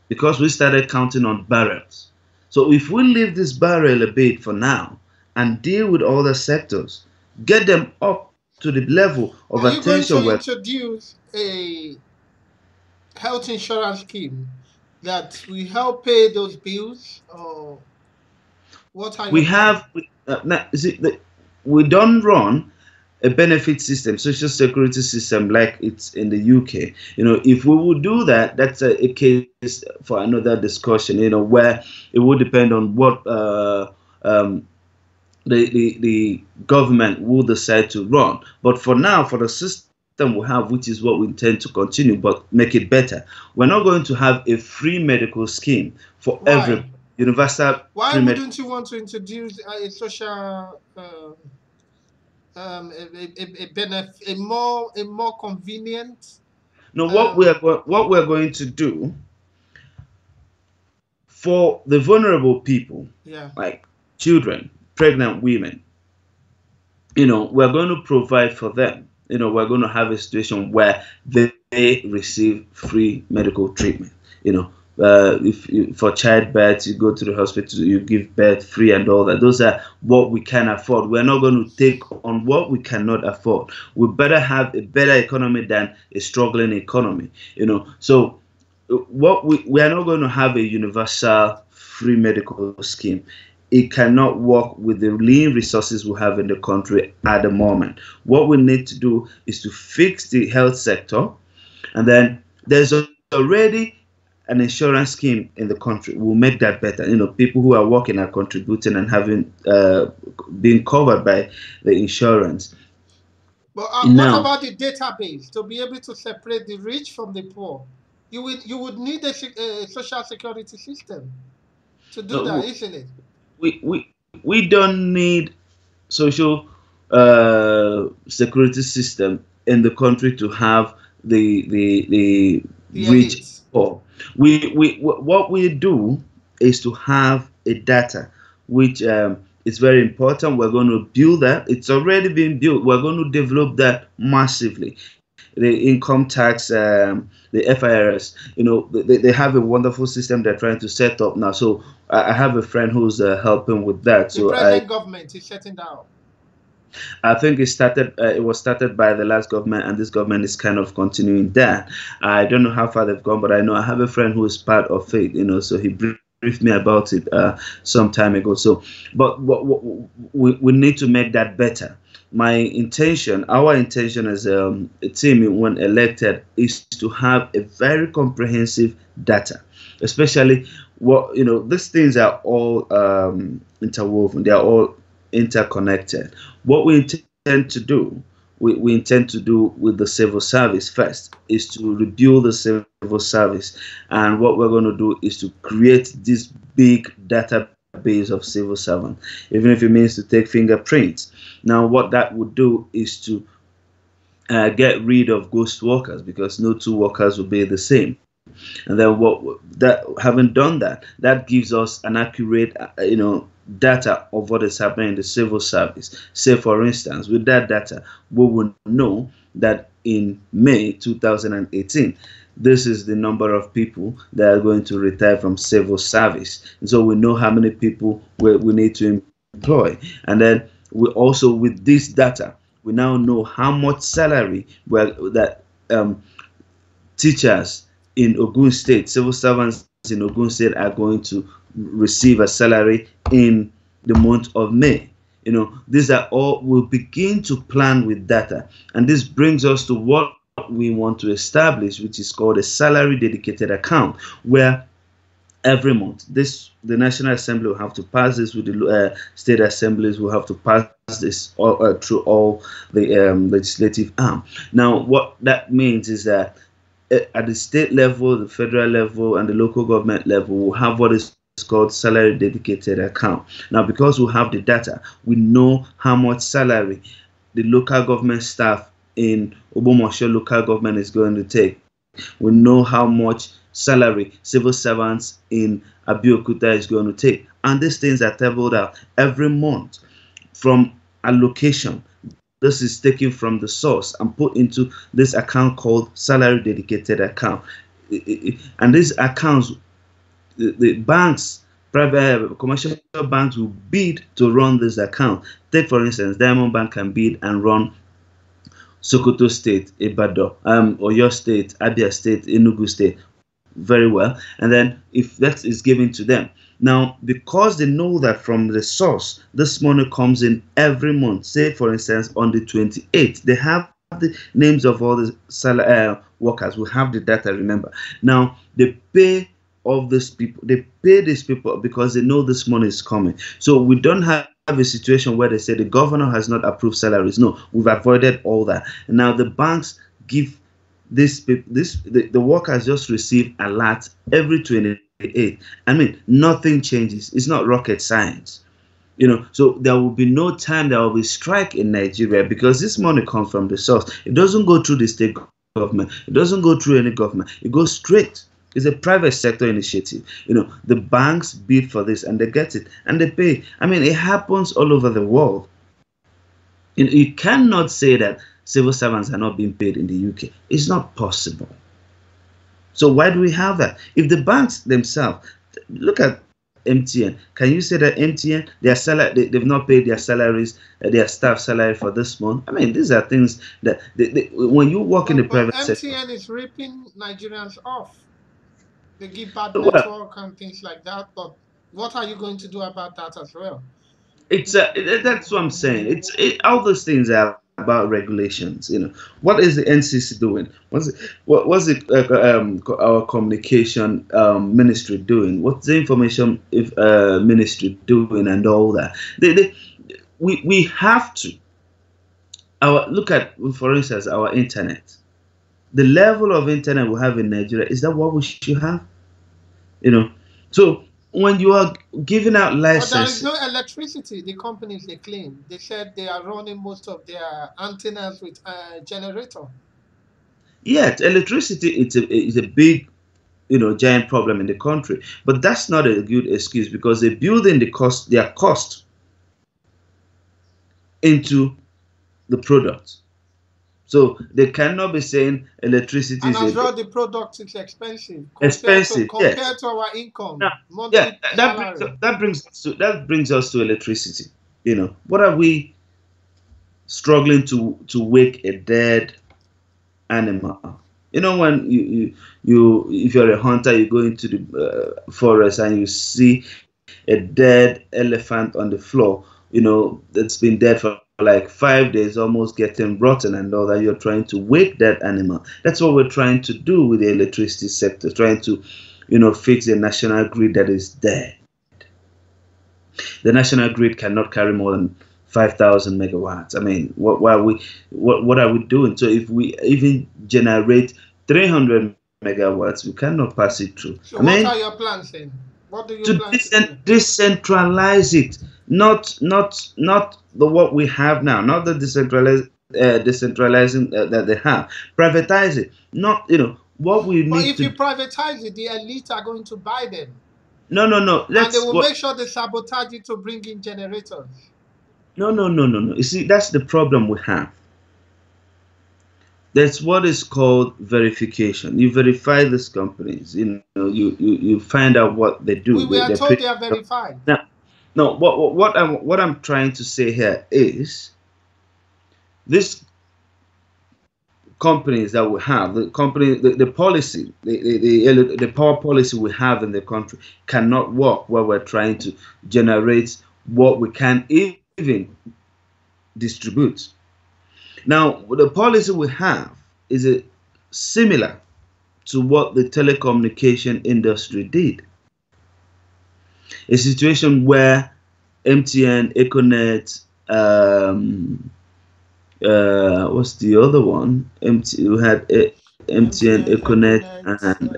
Because we started counting on barrels. So if we leave this barrel a bit for now and deal with other sectors, get them up to the level of attention. Are you going to introduce a health insurance scheme that will help pay those bills, or what are we have? We don't run a benefit system, social security system like it's in the UK. If we would do that, that's a case for another discussion. Where it would depend on what the government will decide to run. But for now, for the system we have, which is what we intend to continue, but make it better, we're not going to have a free medical scheme for every universal. Why wouldn't you want to introduce a social a more convenient? No, what we're going to do for the vulnerable people, like children, pregnant women, we're going to provide for them. We're going to have a situation where they receive free medical treatment. If for childbirth, you go to the hospital, you give birth free and all that. Those are what we can afford. We're not going to take on what we cannot afford. We better have a better economy than a struggling economy. So what we are not going to have a universal free medical scheme. It cannot work with the lean resources we have in the country at the moment. What we need to do is to fix the health sector, and then there's already an insurance scheme in the country. We'll make that better. People who are working are contributing and having being covered by the insurance. But what about the database to be able to separate the rich from the poor? You would need a social security system to do that, isn't it? We don't need social security system in the country to have the rich poor. What we do is to have a data which is very important. We're going to build that. It's already been built. We're going to develop that massively. the income tax, the FIRS. You know, they have a wonderful system they're trying to set up now. So I have a friend who's helping with that. The So present government is shutting down. I think it started. It was started by the last government, and this government is kind of continuing that. I don't know how far they've gone, but I know I have a friend who is part of it. You know, so he briefed me about it some time ago. So, but we need to make that better. My intention, our intention as a team when elected, is to have a very comprehensive data, especially what you know. These things are all interwoven. They are all interconnected. What we intend to do, we intend to do with the civil service first, is to rebuild the civil service. And what we're going to do is to create this big database of civil servants, even if it means to take fingerprints. Now, what that would do is to get rid of ghost workers, because no two workers will be the same. And then having done that, that gives us an accurate, data of what is happening in the civil service. Say, for instance, with that data, we will know that in May 2018, this is the number of people that are going to retire from civil service. And so we know how many people we need to employ. And then we also, with this data, we now know how much salary that teachers in Ogun State, civil servants in Ogun State, are going to receive a salary in the month of May. You know, these are all, we'll begin to plan with data. And this brings us to what we want to establish, which is called a salary dedicated account, where every month the National Assembly will have to pass this, with the state assemblies will have to pass this through all the legislative arm. Now, what that means is that at the state level, the federal level, and the local government level, we'll have what is called salary dedicated account. Now, because we have the data, we know how much salary the local government staff in Ogbomosho local government is going to take. We know how much salary civil servants in Abeokuta is going to take. And these things are tabled out every month from allocation. This is taken from the source and put into this account called salary dedicated account. And these accounts, the banks, private commercial banks, will bid to run this account. Take, for instance, Diamond Bank can bid and run Sokoto State, Ibadan, Oyo State, Abia State, Enugu State very well. And then if that is given to them, now, because they know that from the source, this money comes in every month. Say, for instance, on the 28th, they have the names of all the workers. We have the data, remember. Now, they pay all these people. They pay these people because they know this money is coming. So we don't have a situation where they say the governor has not approved salaries. No, we've avoided all that. And now the banks give the workers just receive a lot every 28. I mean, nothing changes. It's not rocket science, you know. So there will be no time there will be strike in Nigeria, because this money comes from the source. It doesn't go through the state government. It doesn't go through any government. It goes straight. It's a private sector initiative. You know, the banks bid for this and they get it and they pay. I mean, it happens all over the world. You cannot say that civil servants are not being paid in the UK. It's not possible. So why do we have that? If the banks themselves, look at MTN, can you say that MTN, their salary, they've not paid their salaries, their staff salary for this month? I mean, these are things that when you work in the private sector. MTN is ripping Nigerians off. They give bad network and things like that. But what are you going to do about that as well? That's what I'm saying. All those things are about regulations. You know, what is the NCC doing? What's our communication ministry doing? What's the information ministry doing, and all that? We have to. Look at, for instance, our internet. The level of internet we have in Nigeria, is that what we should have? You know, so when you are giving out licenses, but there is no electricity. The companies, they claim, they said they are running most of their antennas with a generator. Yeah, electricity is a big, giant problem in the country. But that's not a good excuse, because they're building their cost into the product. So they cannot be saying electricity And is as well, the product is expensive expensive. Yes. compared to our income, Now, yeah, monthly that brings salary. that brings us to electricity. What are we struggling to wake a dead animal? When if you're a hunter, you go into the forest and you see a dead elephant on the floor, that's been dead for like 5 days, almost getting rotten and all that. You're trying to wake that animal. That's what we're trying to do with the electricity sector, trying to, fix the national grid that is dead. The national grid cannot carry more than 5,000 megawatts. I mean, what are we doing? So if we even generate 300 megawatts, we cannot pass it through. So I what mean, are your plans then? What do you to plan to do? decentralize it, not the what we have now, not the decentralizing that they have. Privatize it, not what we But need if to. you privatize it, the elite are going to buy them. No. And they Let's will what. make sure they sabotage it to bring in generators. No. You see, that's the problem we have. That's what is called verification. You verify these companies. You find out what they do. We are They told pay. they are verified. Now, no. What I'm trying to say here is these companies that we have, the policy, the power policy we have in the country cannot work where we're trying to generate what we can even distribute. Now, the policy we have is similar to what the telecommunication industry did. A situation where MTN, Econet, what's the other one? We had MTN, Econet, and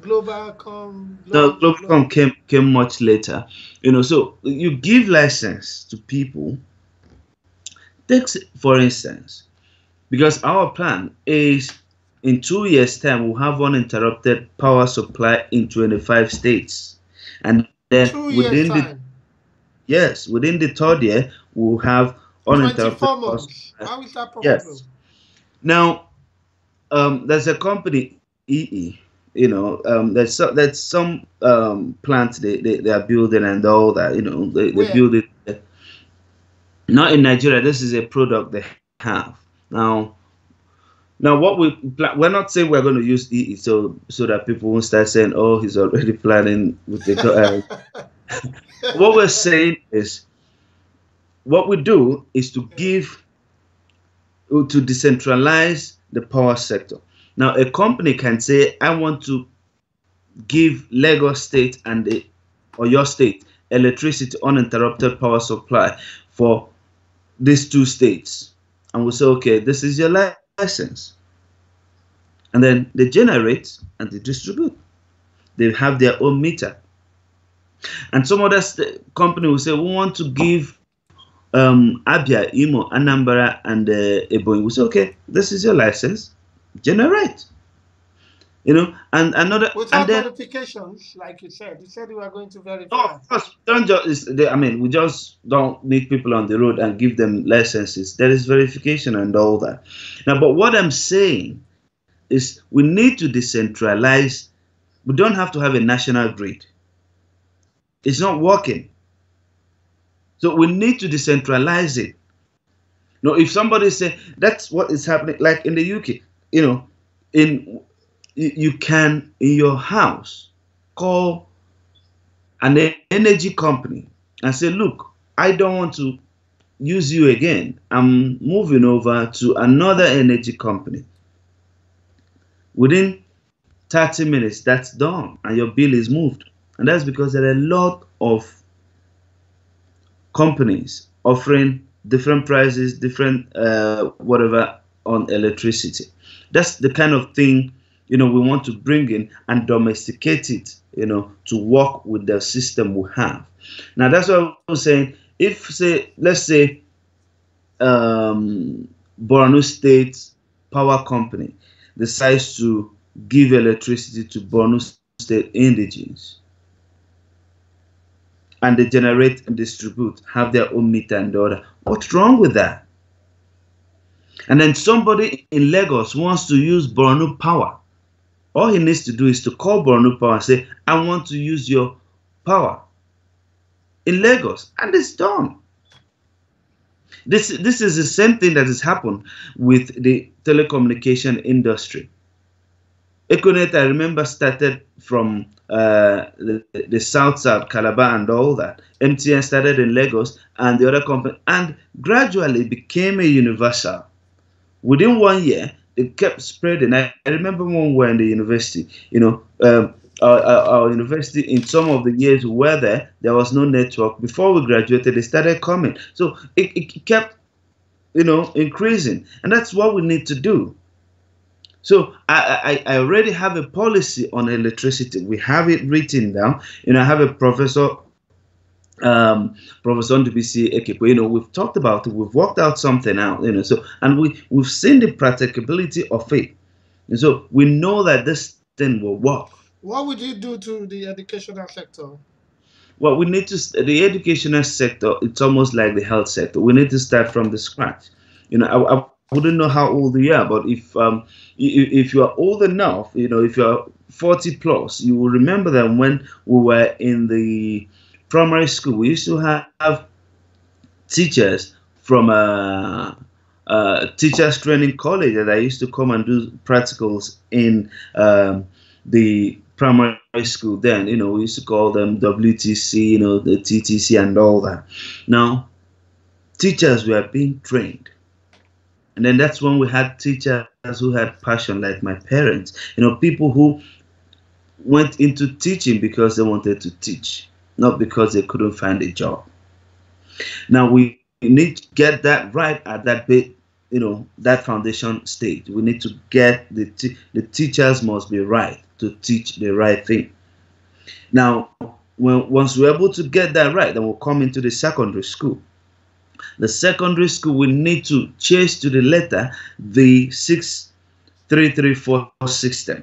Globalcom. no, Globacom came much later. So you give license to people. Takes, for instance, because our plan is in 2 years' time we'll have uninterrupted power supply in 25 states, and then 2 years time. within the third year we'll have uninterrupted 24 power months. supply. How is that possible? Yes. Now, there's a company EE. There's some plants they are building and all that. They build it. Not in Nigeria. This is a product they have now. What we're not saying we're going to use EE so that people won't start saying, "Oh, he's already planning with the." What we're saying is, what we do is to decentralize the power sector. Now, a company can say, "I want to give Lagos State or your state electricity uninterrupted power supply for these two states," and we'll say, "Okay, this is your license." And then they generate and they distribute. They have their own meter. And some other company will say, "We want to give Abia, Imo, Anambra, and Ebonyi." We say, "Okay, this is your license. Generate." And another. Without and then, verifications, like you said you were going to verify. no, of course, don't just. We just don't need people on the road and give them licenses. There is verification and all that. Now, but what I'm saying is we need to decentralize. We don't have to have a national grid. It's not working. So we need to decentralize it. Now, if somebody say that's what is happening, like in the UK, you can in your house call an energy company and say, "Look, I don't want to use you again. I'm moving over to another energy company." Within 30 minutes, that's done, and your bill is moved. And that's because there are a lot of companies offering different prices, different whatever on electricity. That's the kind of thing we want to bring in and domesticate it, to work with the system we have. Now that's what I was saying. If let's say Borno State Power Company decides to give electricity to Borno State indigenes, and they generate and distribute, have their own meter and order. What's wrong with that? And then somebody in Lagos wants to use Borno power. All he needs to do is to call Borno power and say, I want to use your power in Lagos. And it's done. This is the same thing that has happened with the telecommunication industry. Econet, I remember, started from the south, Calabar and all that. MTN started in Lagos and the other company, and gradually became a universal. Within 1 year, it kept spreading. I remember when we were in the university, our university, in some of the years we were there was no network. Before we graduated, they started coming. So it kept, increasing. And that's what we need to do. So I already have a policy on electricity. We have it written down. I have a professor, Professor Ndubisi Ekepo. We've talked about it. We've worked out something out. So, and we've seen the practicability of it. And so we know that this thing will work. What would you do to the educational sector? Well, we need to. The educational sector, it's almost like the health sector. We need to start from the scratch. I wouldn't know how old you are, but if you are old enough, if you are 40 plus, you will remember that when we were in the primary school, we used to have teachers from teachers training college that I used to come and do practicals in the primary school. Then we used to call them WTC, the TTC and all that. Now teachers were being trained. And then that's when we had teachers who had passion, like my parents. People who went into teaching because they wanted to teach, not because they couldn't find a job. Now we need to get that right at that bit, that foundation stage. We need to get the teachers must be right to teach the right thing. Now, once we're able to get that right, then we'll come into the secondary school. The secondary school, we need to change to the letter the 6334 system,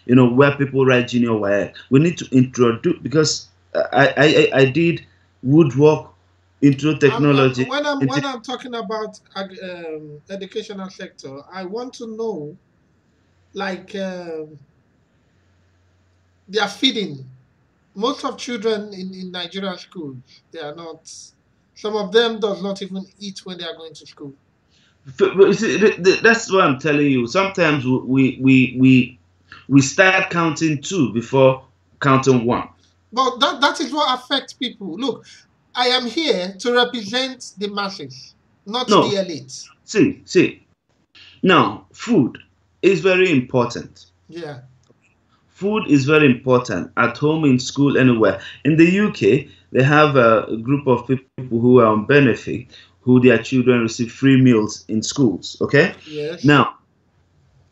where people write junior YL. We need to introduce, because I did woodwork, intro technology. When I'm talking about educational sector, I want to know, like, they are feeding. Most of children in Nigerian schools, they are not. Some of them does not even eat when they are going to school. That's what I'm telling you. Sometimes we start counting 2 before counting 1. But that is what affects people. Look, I am here to represent the masses, not the elites. See. Now, food is very important. Yeah. Food is very important at home, in school, anywhere. In the UK, they have a group of people who are on benefit, who their children receive free meals in schools. Okay. Yes. Now,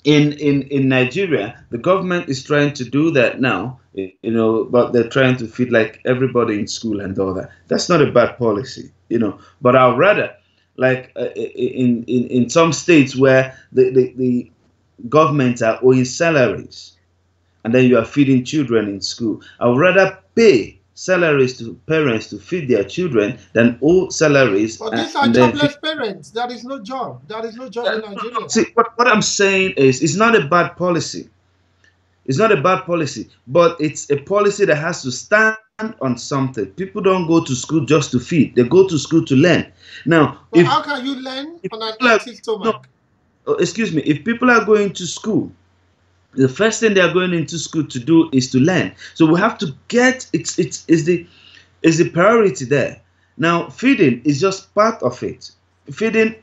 in Nigeria, the government is trying to do that now. But they're trying to feed like everybody in school and all that. That's not a bad policy. But I'd rather, like in some states where the government are owing salaries, and then you are feeding children in school, I would rather pay salaries to parents to feed their children than owe salaries. But these are jobless parents. There is no job. There is no job in Nigeria. See, what I'm saying is, it's not a bad policy. It's not a bad policy, but it's a policy that has to stand on something. People don't go to school just to feed. They go to school to learn. Now, how can you learn on an empty stomach? Excuse me. If people are going to school, the first thing they are going into school to do is to learn. So we have to get it's the priority there. Now, feeding is just part of it. Feeding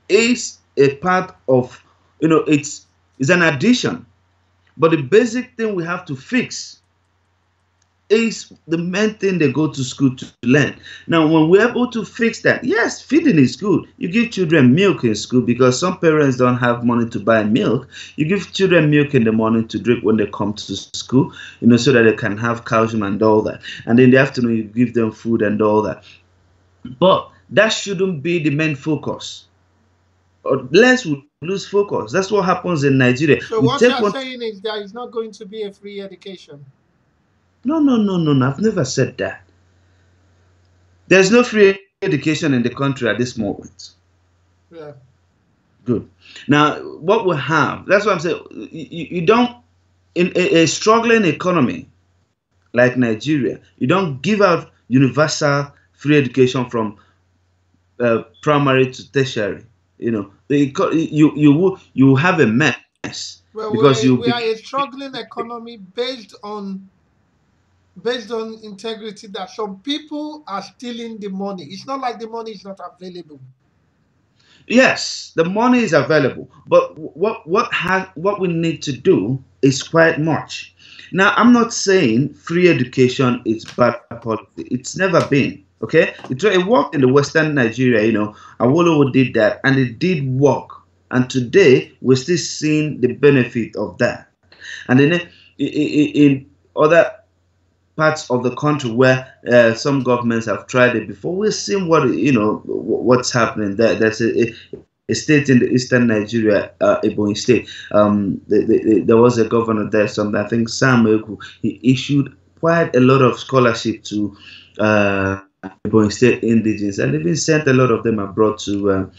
is a part of, it's an addition. But the basic thing we have to fix is the main thing they go to school to learn. Now, when we're able to fix that, yes, feeding is good. You give children milk in school because some parents don't have money to buy milk. You give children milk in the morning to drink when they come to school, so that they can have calcium and all that. And in the afternoon, you give them food and all that. But that shouldn't be the main focus. Or less we lose focus. That's what happens in Nigeria. So what you're saying is there is not going to be a free education? No. I've never said that. There's no free education in the country at this moment. Yeah. Good. Now, what we have, that's what I'm saying. You don't, in a struggling economy like Nigeria, you don't give out universal free education from primary to tertiary. You have a mess Well, because you we are a struggling economy based on integrity, that some people are stealing the money. It's not like the money is not available. yes, the money is available, but what we need to do is quite much. Now, I'm not saying free education is bad policy. It's never been. Okay, it worked in the Western Nigeria. Awolowo did that, and it did work. And today we're still seeing the benefit of that. And then in other parts of the country where some governments have tried it before, we've seen what's happening there. There's a state in the eastern Nigeria, Ebonyi State. There was a governor there, I think Sam Eku. He issued quite a lot of scholarship to Ebonyi State indigenes, and even sent a lot of them abroad to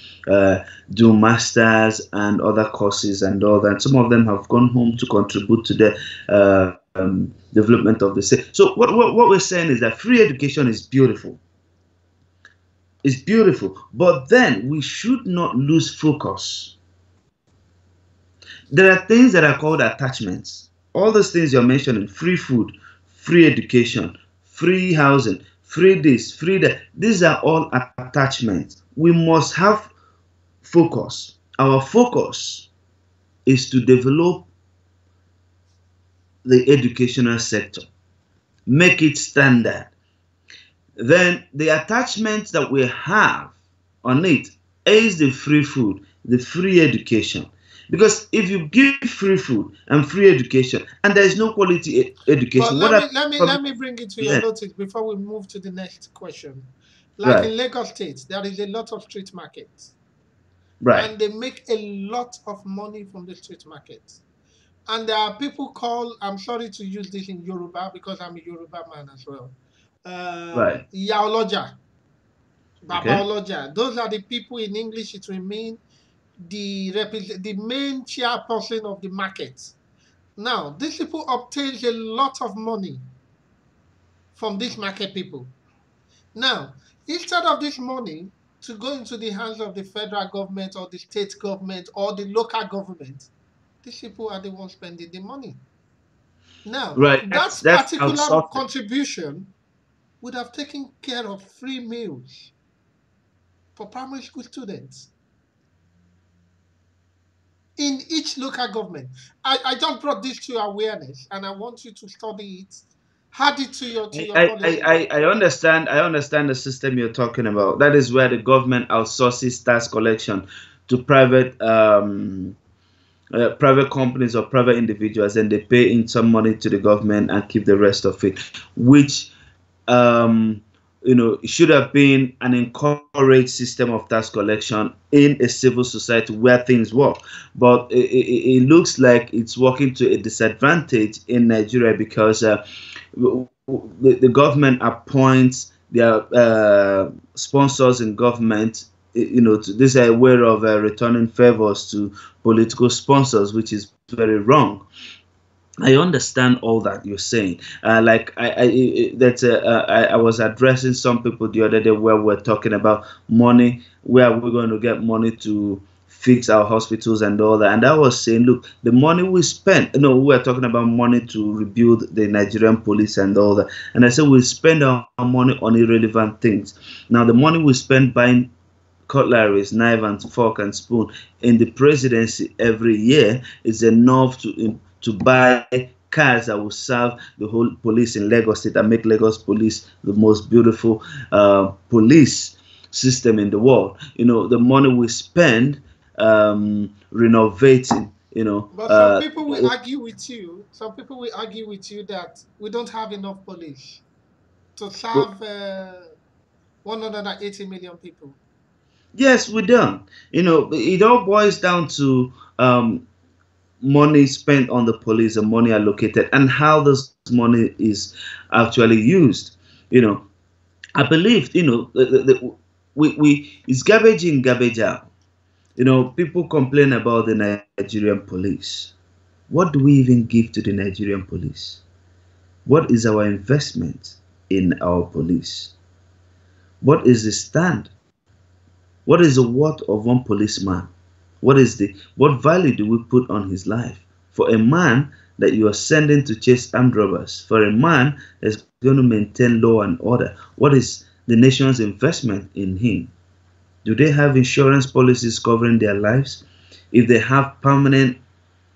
do masters and other courses and all that. Some of them have gone home to contribute to the development of the state. So what we're saying is that free education is beautiful. It's beautiful, but then we should not lose focus. There are things that are called attachments. All those things you're mentioning: free food, free education, free housing, free this, free that. These are all attachments. We must have focus. Our focus is to develop the educational sector, make it standard. Then the attachments that we have on it is the free food, the free education. Because if you give free food and free education and there is no quality education, but let me bring it to your notice before we move to the next question. Like in Lagos State, there is a lot of street markets. Right. And they make a lot of money from the street markets. And there are people called, I'm sorry to use this in Yoruba because I'm a Yoruba man as well. Right. Yaoloja, Babaoloja. Those are the people. In English it will mean the main chairperson of the market. Now, these people obtain a lot of money from these market people. Now, instead of this money to go into the hands of the federal government or the state government or the local government, these people are the ones spending the money. Now, that particular contribution would have taken care of free meals for primary school students in each local government. I just brought this to your awareness, and I want you to study it. Add it to your policy. I understand the system you're talking about. That is where the government outsources tax collection to private private companies or private individuals, and they pay in some money to the government and keep the rest of it, which should have been an encouraged system of tax collection in a civil society where things work. But it looks like it's working to a disadvantage in Nigeria because the government appoints their sponsors in government. This is a way of returning favors to political sponsors, which is very wrong. I understand all that you're saying. I was addressing some people the other day where we're talking about money, where we're going to get money to fix our hospitals and all that. And I was saying, look, the money we spend, we were talking about money to rebuild the Nigerian police and all that. And I said, we spend our money on irrelevant things. Now, the money we spend buying cutleries, knife and fork and spoon in the presidency every year is enough to buy cars that will serve the whole police in Lagos State and make Lagos police the most beautiful police system in the world. The money we spend renovating, But some people will argue with you. Some people will argue with you that we don't have enough police to serve 180 million people. Yes, we don't. It all boils down to money spent on the police and money allocated and how this money is actually used. I believe, it's garbage in, garbage out. You know, people complain about the Nigerian police. What do we even give to the Nigerian police? What is our investment in our police? What is the stand? What is the worth of one policeman? What value do we put on his life? For a man that you are sending to chase armed robbers, for a man that's going to maintain law and order, what is the nation's investment in him? Do they have insurance policies covering their lives? If they have permanent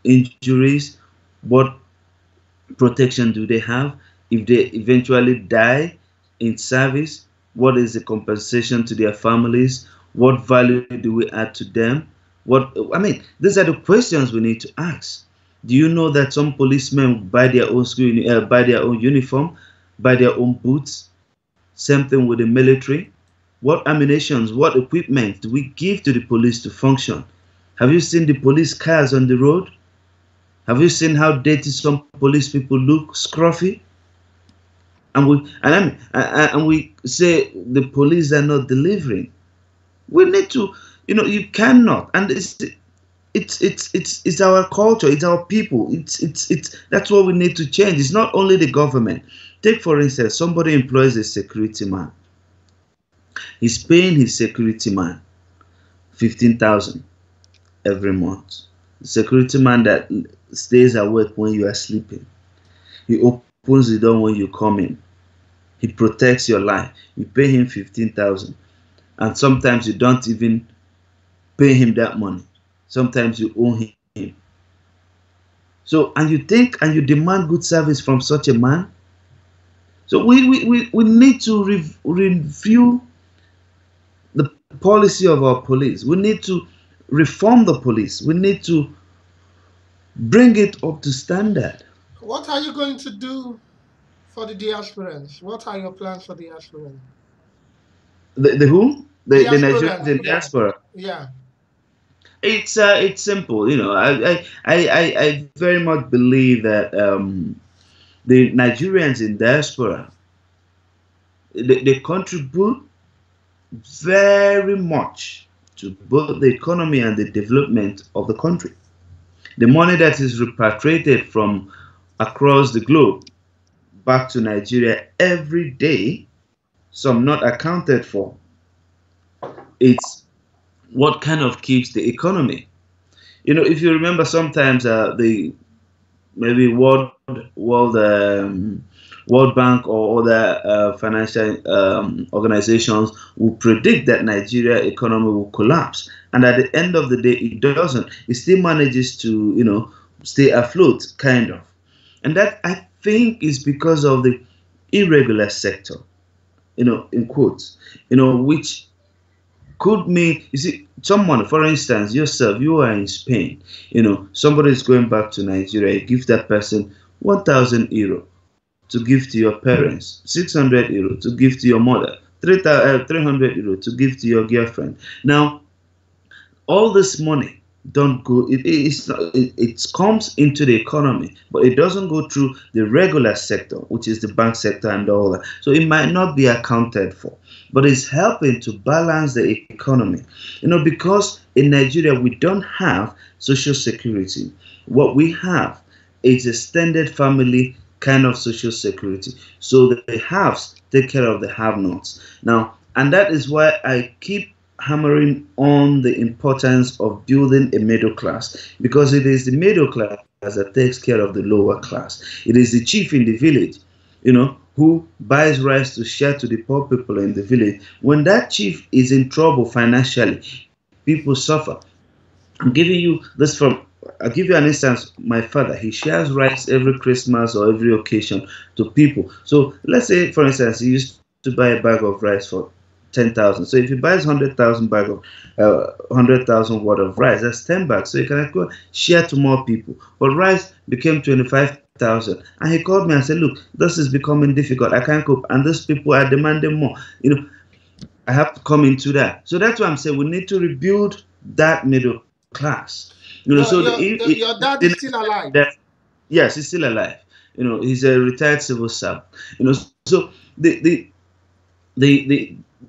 injuries, what protection do they have? If they eventually die in service, what is the compensation to their families? What value do we add to them? These are the questions we need to ask. Do you know that some policemen buy their own buy their own uniform, buy their own boots? Same thing with the military. What ammunitions, what equipment do we give to the police to function? Have you seen the police cars on the road? Have you seen how dirty some police people look, scruffy? And we say the police are not delivering. We need to, you cannot, and it's our culture, it's our people, that's what we need to change. It's not only the government. Take for instance, somebody employs a security man. He's paying his security man 15,000 every month. The security man that stays awake when you are sleeping. He opens the door when you come in. He protects your life. You pay him 15,000, and sometimes you don't even pay him that money. Sometimes you owe him. So, and you think and you demand good service from such a man. So we need to review the policy of our police. We need to reform the police. We need to bring it up to standard. What are you going to do for the diasporans? What are your plans for the diasporans? The who? The Nigerians in diaspora. Yeah. It's simple. I very much believe that the Nigerians in diaspora, they contribute very much to both the economy and the development of the country. The money that is repatriated from across the globe back to Nigeria every day, some not accounted for. It's what kind of keeps the economy. If you remember, sometimes the maybe World Bank or other financial organizations will predict that Nigeria economy will collapse, and at the end of the day, it doesn't. It still manages to stay afloat, kind of, and that I think is because of the irregular sector, in quotes, which could mean, you see, someone, for instance, yourself, you are in Spain, somebody is going back to Nigeria, you give that person 1,000 euro to give to your parents, 600 euro to give to your mother, 300 euro to give to your girlfriend. Now, all this money don't go, it comes into the economy, but it doesn't go through the regular sector, which is the bank sector and all that. So it might not be accounted for, but it's helping to balance the economy. Because in Nigeria, we don't have social security. What we have is extended family kind of social security. So the haves take care of the have-nots. Now, and that is why I keep hammering on the importance of building a middle class, because it is the middle class that takes care of the lower class. It is the chief in the village, who buys rice to share to the poor people in the village. When that chief is in trouble financially, people suffer. I'll give you an instance. My father, he shares rice every Christmas or every occasion to people. So let's say, for instance, he used to buy a bag of rice for 10,000. So if he buys 100,000 bag of 100,000 worth of rice, that's 10 bags. So he can go share to more people. But rice became 25,000, and he called me and said, "Look, this is becoming difficult. I can't cope, and these people are demanding more. I have to come into that." So that's why I'm saying we need to rebuild that middle class. Your dad is still alive. Yes, he's still alive. He's a retired civil servant. So the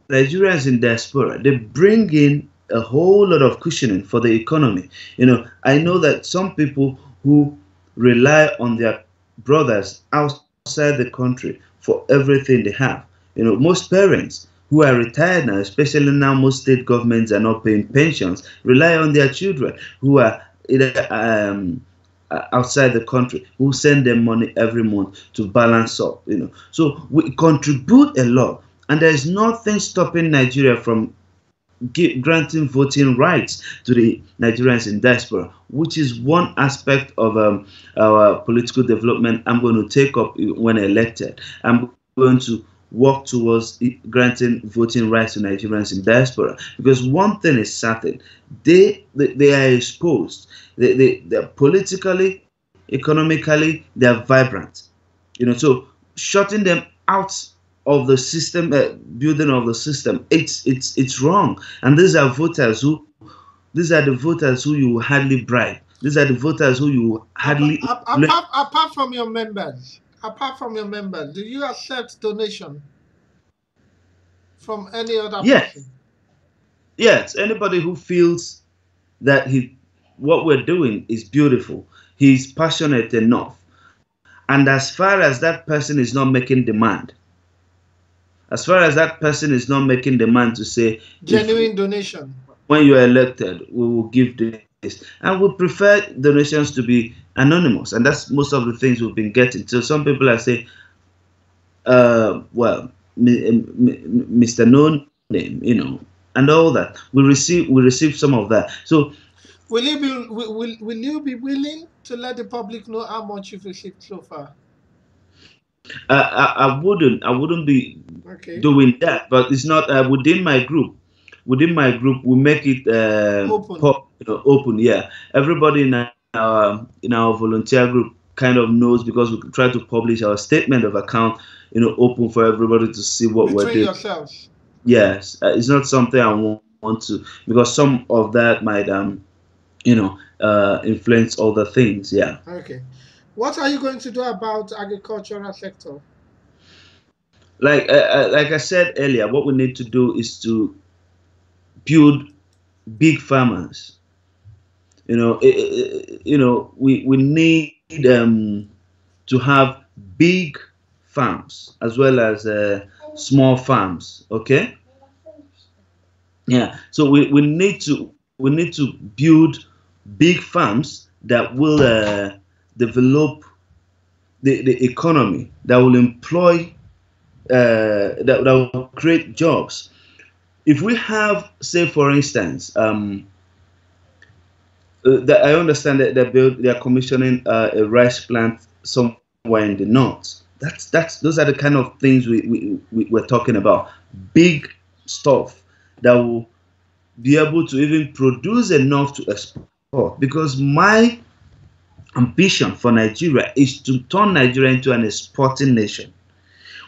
Nigerians in diaspora, they bring in a whole lot of cushioning for the economy. I know that some people who rely on their brothers outside the country for everything they have. Most parents who are retired now, especially now most state governments are not paying pensions, rely on their children who are either outside the country, who send them money every month to balance up. So we contribute a lot, and there is nothing stopping Nigeria from granting voting rights to the Nigerians in diaspora, which is one aspect of our political development I'm going to take up when elected. I'm going to work towards granting voting rights to Nigerians in diaspora, because one thing is certain: they are exposed. They're politically, economically, they're vibrant. So shutting them out of the system, building of the system, it's wrong. And these are the voters who you hardly bribe. These are the voters who you hardly apart from your members. Do you accept donation from any other person? Yes, anybody who feels that what we're doing is beautiful, he's passionate enough, and as far as that person is not making demand, to say genuine donation, when you are elected, we will give this, and we prefer donations to be anonymous, and that's most of the things we've been getting. So some people are saying, well, Mr. No Name, and all that. We receive some of that. So will you be willing to let the public know how much you've received so far? I wouldn't be doing that, but it's not within my group. Within my group, we make it open. Yeah, everybody in our volunteer group kind of knows, because we try to publish our statement of account, open for everybody to see what we're doing. Yourselves. Yes, it's not something I want to, because some of that might influence other things. Yeah. Okay. What are you going to do about agricultural sector? Like I said earlier, what we need to do is to build big farmers. We need to have big farms as well as small farms. Okay. Yeah. So we need to build big farms that will develop the economy, that will employ, that will create jobs. If we have, say, for instance, I understand that they're commissioning a rice plant somewhere in the north. Those are the kind of things we're talking about. Big stuff that will be able to even produce enough to export. Because my ambition for Nigeria is to turn Nigeria into an exporting nation.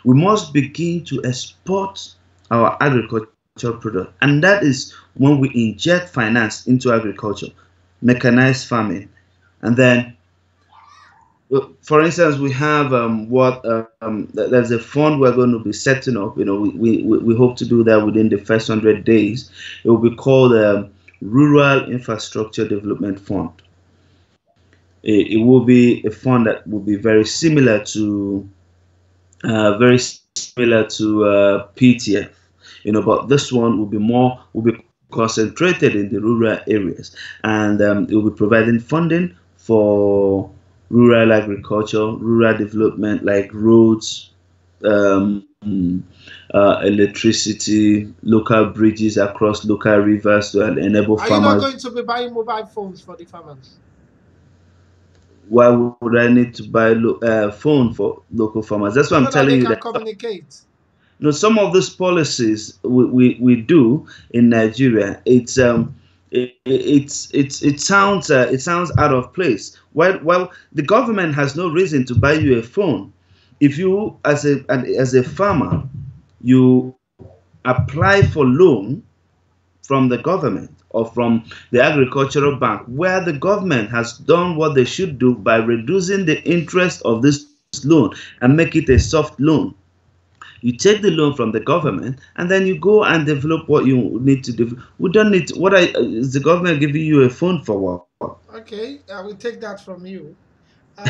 We must begin to export our agricultural product, and that is when we inject finance into agriculture, mechanized farming, and then, for instance, we have there's a fund we're going to be setting up. We hope to do that within the first 100 days. It will be called Rural Infrastructure Development Fund. It will be a fund that will be very similar to PTF, but this one will be concentrated in the rural areas, and it will be providing funding for rural agriculture, rural development, like roads, electricity, local bridges across local rivers to enable farmers. Are you not going to be buying mobile phones for the farmers? Why would I need to buy a phone for local farmers? That's what I'm telling you. That communicate. Some of these policies we do in Nigeria, it sounds out of place. Well, the government has no reason to buy you a phone. If you, as a farmer, you apply for loan from the government or from the agricultural bank, where the government has done what they should do by reducing the interest of this loan and make it a soft loan. You take the loan from the government, and then you go and develop what you need to do. We don't need. Is the government giving you a phone for what? Okay, I will take that from you. Um,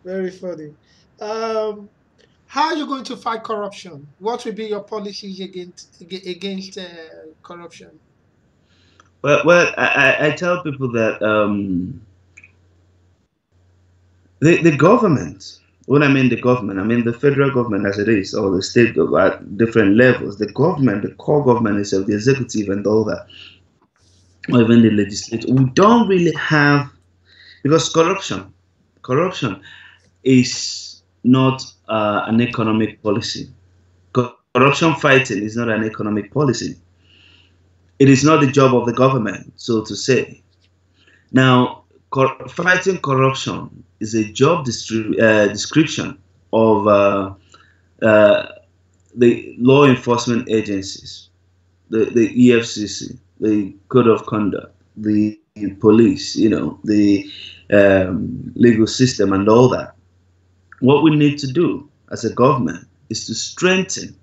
very funny. Um, how are you going to fight corruption? What will be your policies against corruption? I tell people that the government. When I mean the government, I mean the federal government as it is, or the state at different levels. The government, the core government itself, the executive, and all that, or even the legislature. We don't really have, because corruption is not an economic policy. Corruption fighting is not an economic policy. It is not the job of the government, so to say. Now, fighting corruption is a job description of the law enforcement agencies, the EFCC, the Code of Conduct, the police, the legal system, and all that. What we need to do as a government is to strengthen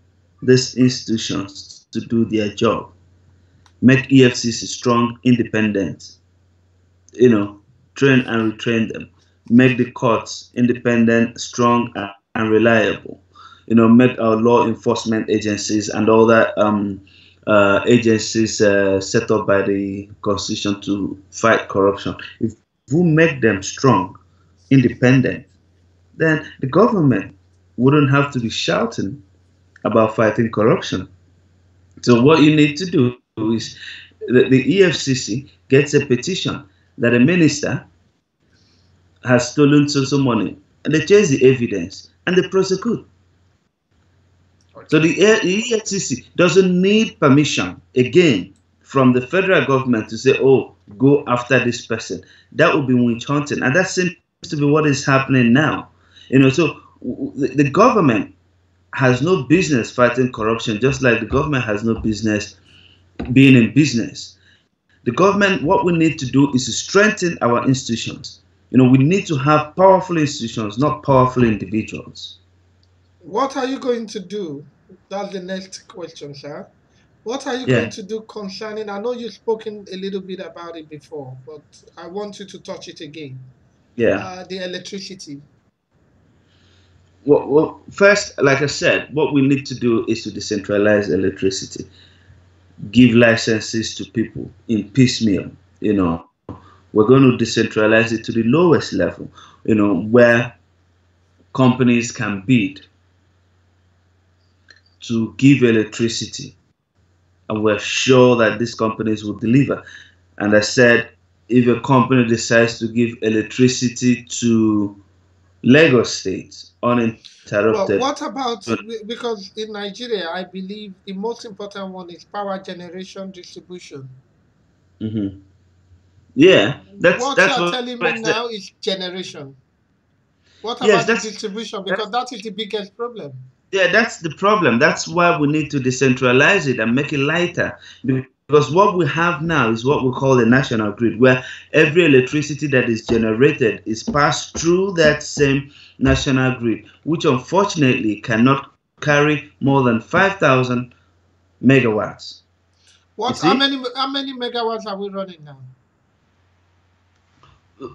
these institutions to do their job, make EFCC strong, independent, train and retrain them, make the courts independent, strong, and reliable, make our law enforcement agencies and all that agencies set up by the Constitution to fight corruption. If we make them strong, independent, then the government wouldn't have to be shouting about fighting corruption. So what you need to do is the EFCC gets a petition that a minister has stolen some money, and they chase the evidence and they prosecute. Okay. So the EFCC doesn't need permission again from the federal government to say, oh, go after this person. That would be witch hunting, and that seems to be what is happening now. So the government has no business fighting corruption, just like the government has no business being in business. The government, what we need to do is to strengthen our institutions. We need to have powerful institutions, not powerful individuals. What are you going to do? That's the next question, sir. What are you going to do concerning, I know you've spoken a little bit about it before, but I want you to touch it again. Yeah. The electricity. Well, first, like I said, what we need to do is to decentralize electricity, give licenses to people in piecemeal. We're going to decentralize it to the lowest level, where companies can bid to give electricity, and we're sure that these companies will deliver. And I said, if a company decides to give electricity to Lagos State uninterrupted. Well, what about, because in Nigeria, I believe the most important one is power generation distribution. Mm-hmm. Yeah, that's what you're telling me now is generation. What about the distribution? Because that is the biggest problem. Yeah, that's the problem. That's why we need to decentralize it and make it lighter. Because what we have now is what we call the national grid, where every electricity that is generated is passed through that same national grid, which unfortunately cannot carry more than 5,000 megawatts. How many megawatts are we running now?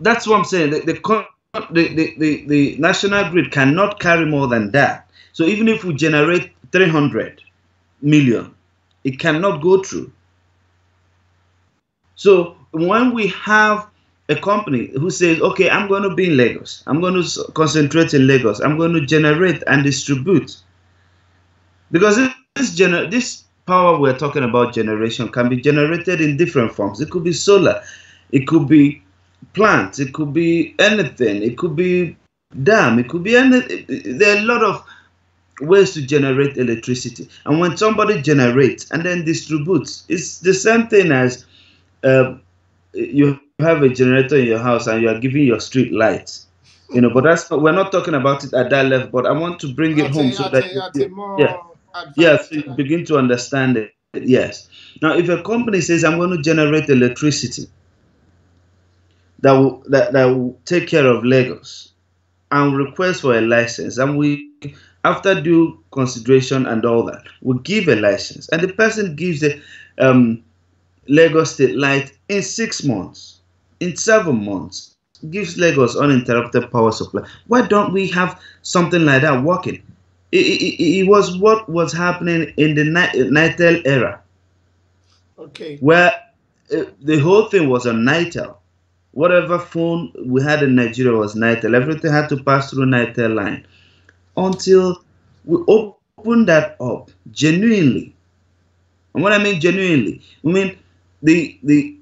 That's what I'm saying. The national grid cannot carry more than that. So even if we generate 300 million, it cannot go through. So when we have a company who says, okay, I'm going to be in Lagos, I'm going to concentrate in Lagos, I'm going to generate and distribute. Because this power we're talking about, generation, can be generated in different forms. It could be solar, it could be plants, it could be anything, it could be dam, it could be anything. There are a lot of ways to generate electricity. And when somebody generates and then distributes, it's the same thing as you have a generator in your house and you are giving your street lights, but we're not talking about it at that level. But I want to bring it home so that you begin to understand it. Yes. Now, if a company says, I'm going to generate electricity that will take care of Lagos, and request for a license, and we, after due consideration and all that, we give a license, and the person gives the Lagos State Light in 6 months, in 7 months, gives Lagos uninterrupted power supply. Why don't we have something like that working? It was what was happening in the Nitel era, Okay. where the whole thing was on Nitel. Whatever phone we had in Nigeria was Nitel. Everything had to pass through Nitel line until we opened that up genuinely. And what I mean genuinely, I mean the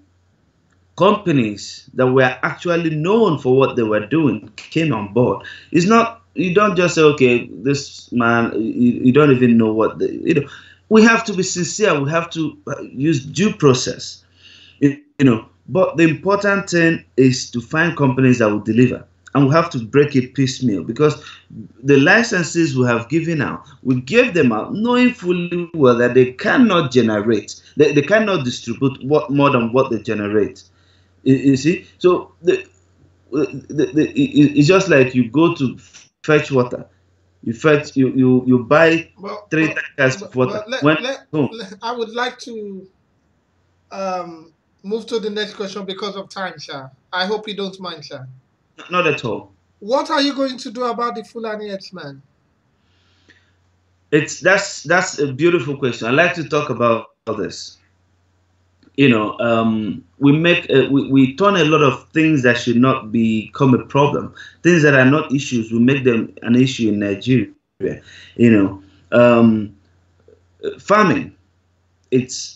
companies that were actually known for what they were doing came on board. It's not, you don't just say, okay, this man, you don't even know what we have to be sincere. We have to use due process, but the important thing is to find companies that will deliver, and we have to break it piecemeal, because the licenses we have given out, we gave them out knowing fully well that they cannot generate, they cannot distribute what more than what they generate. You see, so it's just like you go to fetch water. You buy three tankers of water. I would like to move to the next question because of time, sir. I hope you don't mind, sir. Not at all. What are you going to do about the Fulani herdsmen? That's a beautiful question. I like to talk about this. We turn a lot of things that should not become a problem, things that are not issues, we make them an issue in Nigeria. Farming, it's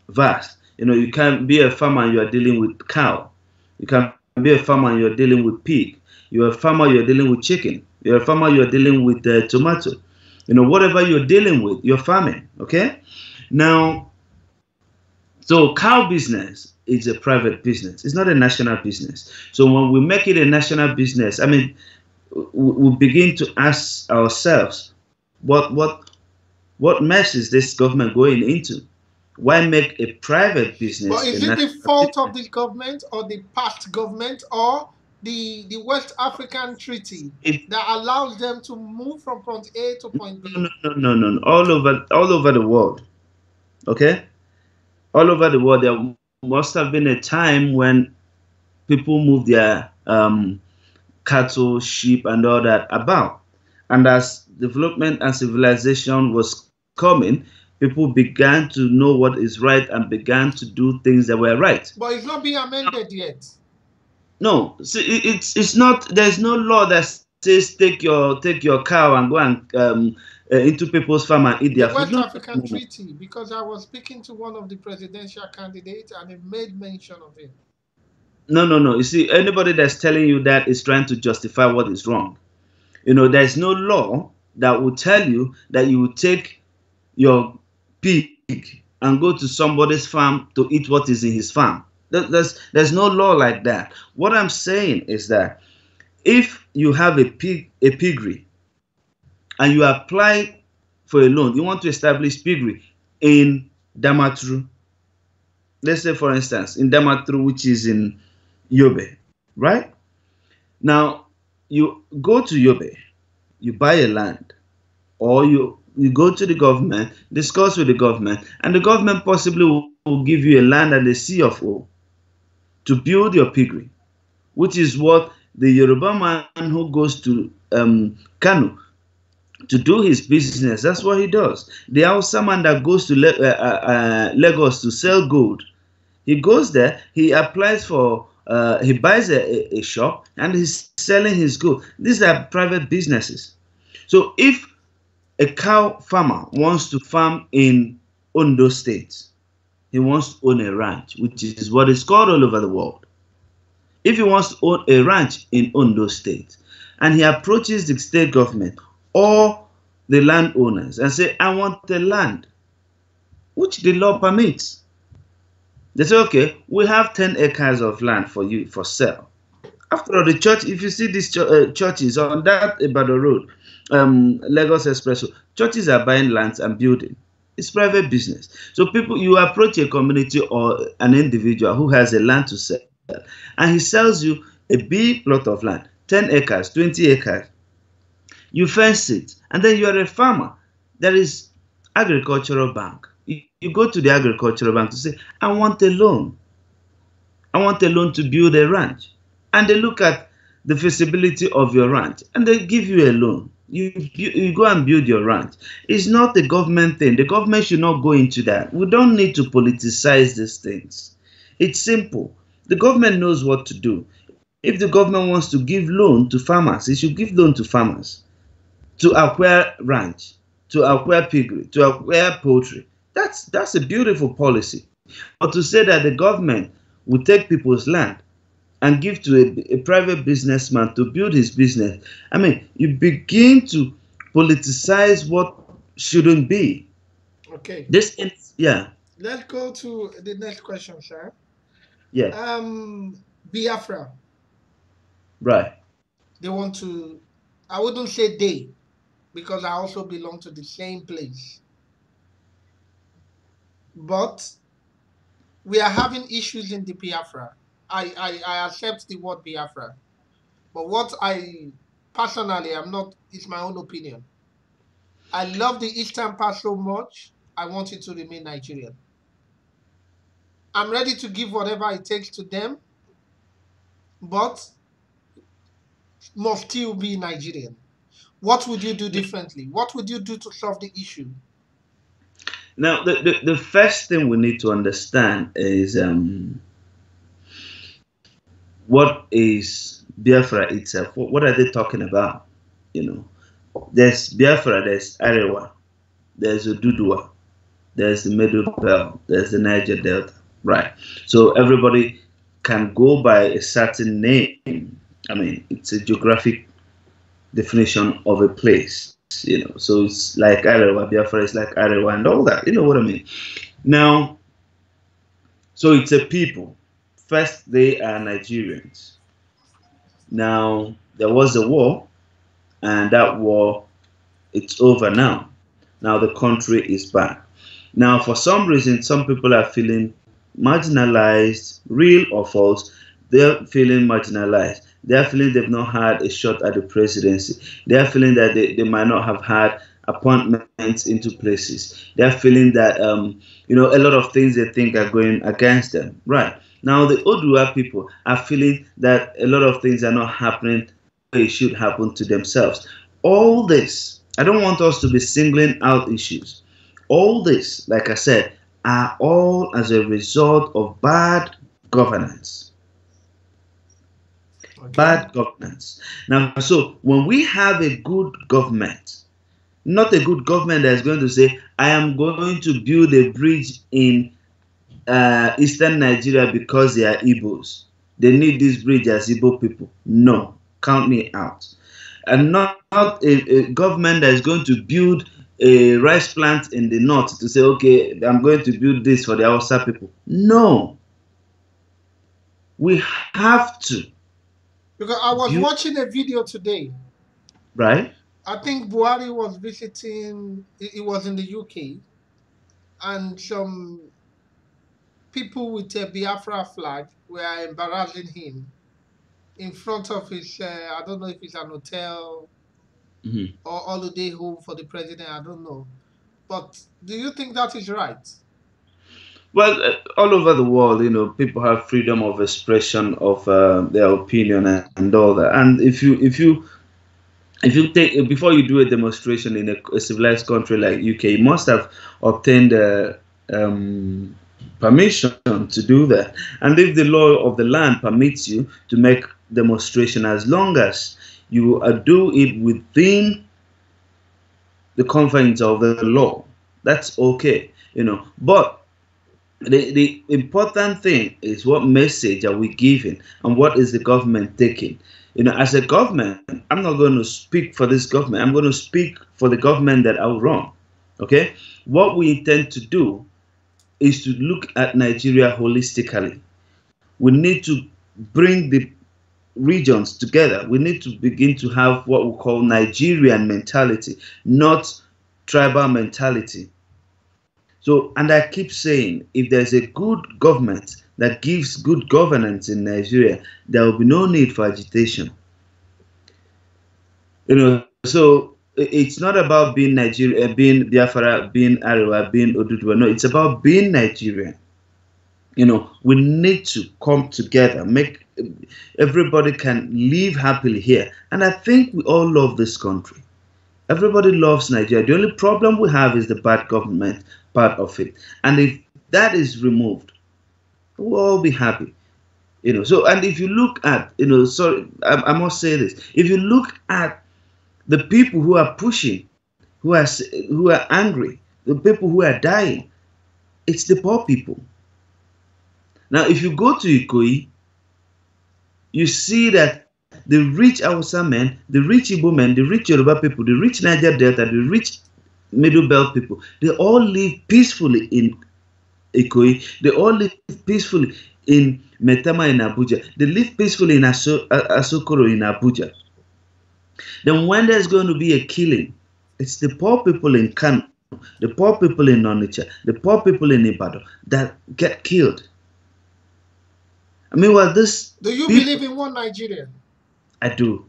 vast. You can be a farmer and you are dealing with cow. You can be a farmer and you're dealing with pig. You're a farmer, you're dealing with chicken. You're a farmer, you're dealing with tomato. Whatever you're dealing with, you're farming. Okay, now. So cow business is a private business. It's not a national business. So when we make it a national business, I mean, we begin to ask ourselves, what mess is this government going into? Why make a private business? But is it the fault of this government, or the past government, or the West African Treaty that allows them to move from point A to point B? No. All over the world. Okay? All over the world, there must have been a time when people moved their cattle, sheep, and all that about. And as development and civilization was coming, people began to know what is right and began to do things that were right. But it's not being amended yet. No, see, it's not. There's no law that says take your cow and go and into people's farm and eat their food. West African Treaty, because I was speaking to one of the presidential candidates and he made mention of it. No. You see, anybody that's telling you that is trying to justify what is wrong. There's no law that will tell you that you will take your pig and go to somebody's farm to eat what is in his farm. There's no law like that. What I'm saying is that if you have a piggery, and you apply for a loan, you want to establish piggery in Damaturu. Let's say, for instance, in Damaturu, which is in Yobe, right? Now, you go to Yobe, you buy a land, or you go to the government, discuss with the government, and the government possibly will give you a land and a C of O to build your piggery, which is what the Yoruba man who goes to Kano to do his business, that's what he does. The Hausa man that goes to Lagos to sell gold, he goes there, he applies for, he buys a shop and he's selling his gold. These are private businesses. So if a cow farmer wants to farm in Ondo State, he wants to own a ranch, which is what is called all over the world. If he wants to own a ranch in Ondo State and he approaches the state government or the landowners and say, I want the land, which the law permits. They say, okay, we have 10 acres of land for you for sale. After all, the church, if you see these churches on that Ibadan Road, Lagos Expresso, churches are buying lands and building. It's private business. So you approach a community or an individual who has a land to sell, and he sells you a big plot of land, 10 acres, 20 acres. You fence it, and then you are a farmer. There is agricultural bank. You go to the agricultural bank to say, I want a loan. I want a loan to build a ranch. And they look at the feasibility of your ranch and they give you a loan. You go and build your ranch. It's not a government thing. The government should not go into that. We don't need to politicize these things. It's simple. The government knows what to do. If the government wants to give loan to farmers, it should give loan to farmers to acquire ranch, to acquire piggery, to acquire poultry. That's a beautiful policy. But to say that the government will take people's land and give to a private businessman to build his business, I mean, you begin to politicize what shouldn't be. Okay. Yeah. Let's go to the next question, sir. Yeah. Biafra. Right. They want to, I wouldn't say they, because I also belong to the same place. But we are having issues in the Biafra. I accept the word Biafra. But what I personally am not, is my own opinion. I love the Eastern part so much, I want it to remain Nigerian. I'm ready to give whatever it takes to them, but must still be Nigerian. What would you do differently? What would you do to solve the issue? Now, the first thing we need to understand is what is Biafra itself? What are they talking about? You know, there's Biafra, there's Arewa, there's Oduduwa, there's the Middle Belt, there's the Niger Delta, right? So everybody can go by a certain name. I mean, it's a geographic definition of a place, you know. So it's like Arewa, Biafra is like Arewa and all that, you know what I mean? Now, so it's a people. First, they are Nigerians. Now, there was a war, and that war, it's over now. Now the country is back. Now, for some reason, some people are feeling marginalized, real or false. They're feeling marginalized. They're feeling they've not had a shot at the presidency. They're feeling that they might not have had appointments into places. They're feeling that, you know, a lot of things they think are going against them. Right. Now, the Odua people are feeling that a lot of things are not happening the way it should happen to themselves. All this, I don't want us to be singling out issues. All this, like I said, are all as a result of bad governance. Okay. Bad governance. Now, so when we have a good government, not a good government that is going to say, I am going to build a bridge in Eastern Nigeria because they are Igbos. They need this bridge as Igbo people. No, count me out. And not a government that is going to build a rice plant in the north to say, okay, I'm going to build this for the Hausa people. No. We have to. Because I was watching a video today. Right. I think Buhari was visiting, it was in the UK, and some people with a Biafra flag were embarrassing him in front of his, I don't know if it's an hotel or holiday home for the president, I don't know. But do you think that is right? Well, all over the world, you know, people have freedom of expression of their opinion and all that. And if you take, before you do a demonstration in a civilized country like UK, you must have obtained permission to do that. And if the law of the land permits you to make demonstration, as long as you do it within the confines of the law, that's okay, you know. But the important thing is, what message are we giving and what is the government taking? You know, as a government, I'm not going to speak for this government. I'm going to speak for the government that I will run. Okay? What we intend to do is to look at Nigeria holistically. We need to bring the regions together. We need to begin to have what we call Nigerian mentality, not tribal mentality. So, and I keep saying, if there's a good government that gives good governance in Nigeria, there will be no need for agitation. So it's not about being Nigeria, being Biafra, being Arewa, being Oduduwa. No, it's about being Nigerian. We need to come together, make everybody can live happily here. And I think we all love this country. Everybody loves Nigeria. The only problem we have is the bad government part of it. And if that is removed, we'll all be happy. So, and if you look at, sorry, I must say this. If you look at the people who are pushing, who are angry, the people who are dying, it's the poor people. Now, if you go to Ikoyi, you see that the rich Hausa men, the rich Igbo men, the rich Yoruba people, the rich Niger Delta, the rich Middle Belt people, they all live peacefully in Ikoyi. They all live peacefully in Metama in Abuja. They live peacefully in Asokoro in Abuja. Then when there's going to be a killing, it's the poor people in Kano, the poor people in Onitsha, the poor people in Ibadan that get killed. I mean, well, this. Do you believe in one Nigeria? I do.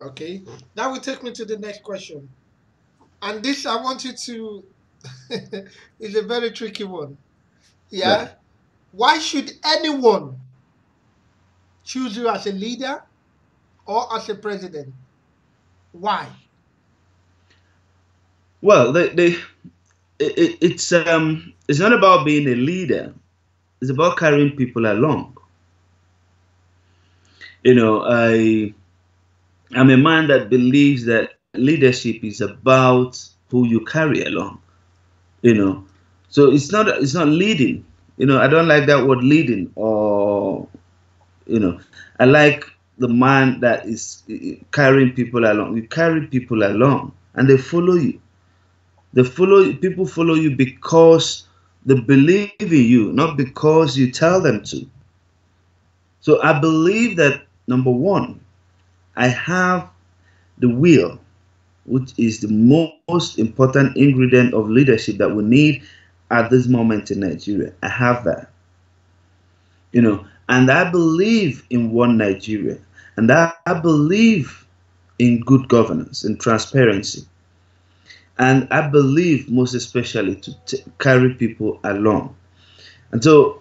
Okay, that will take me to the next question. And this, I want you to, is a very tricky one. Yeah? Right. Why should anyone choose you as a leader or as a president? Why? Well, it's not about being a leader. It's about carrying people along. I'm a man that believes that leadership is about who you carry along. So it's not leading. I don't like that word leading, or I like the man that is carrying people along. You carry people along and they follow you. People follow you because they believe in you, not because you tell them to. So I believe that, number one, I have the will, which is the most important ingredient of leadership that we need at this moment in Nigeria. I have that. And I believe in one Nigeria. And I believe in good governance and transparency. And I believe most especially to carry people along. And so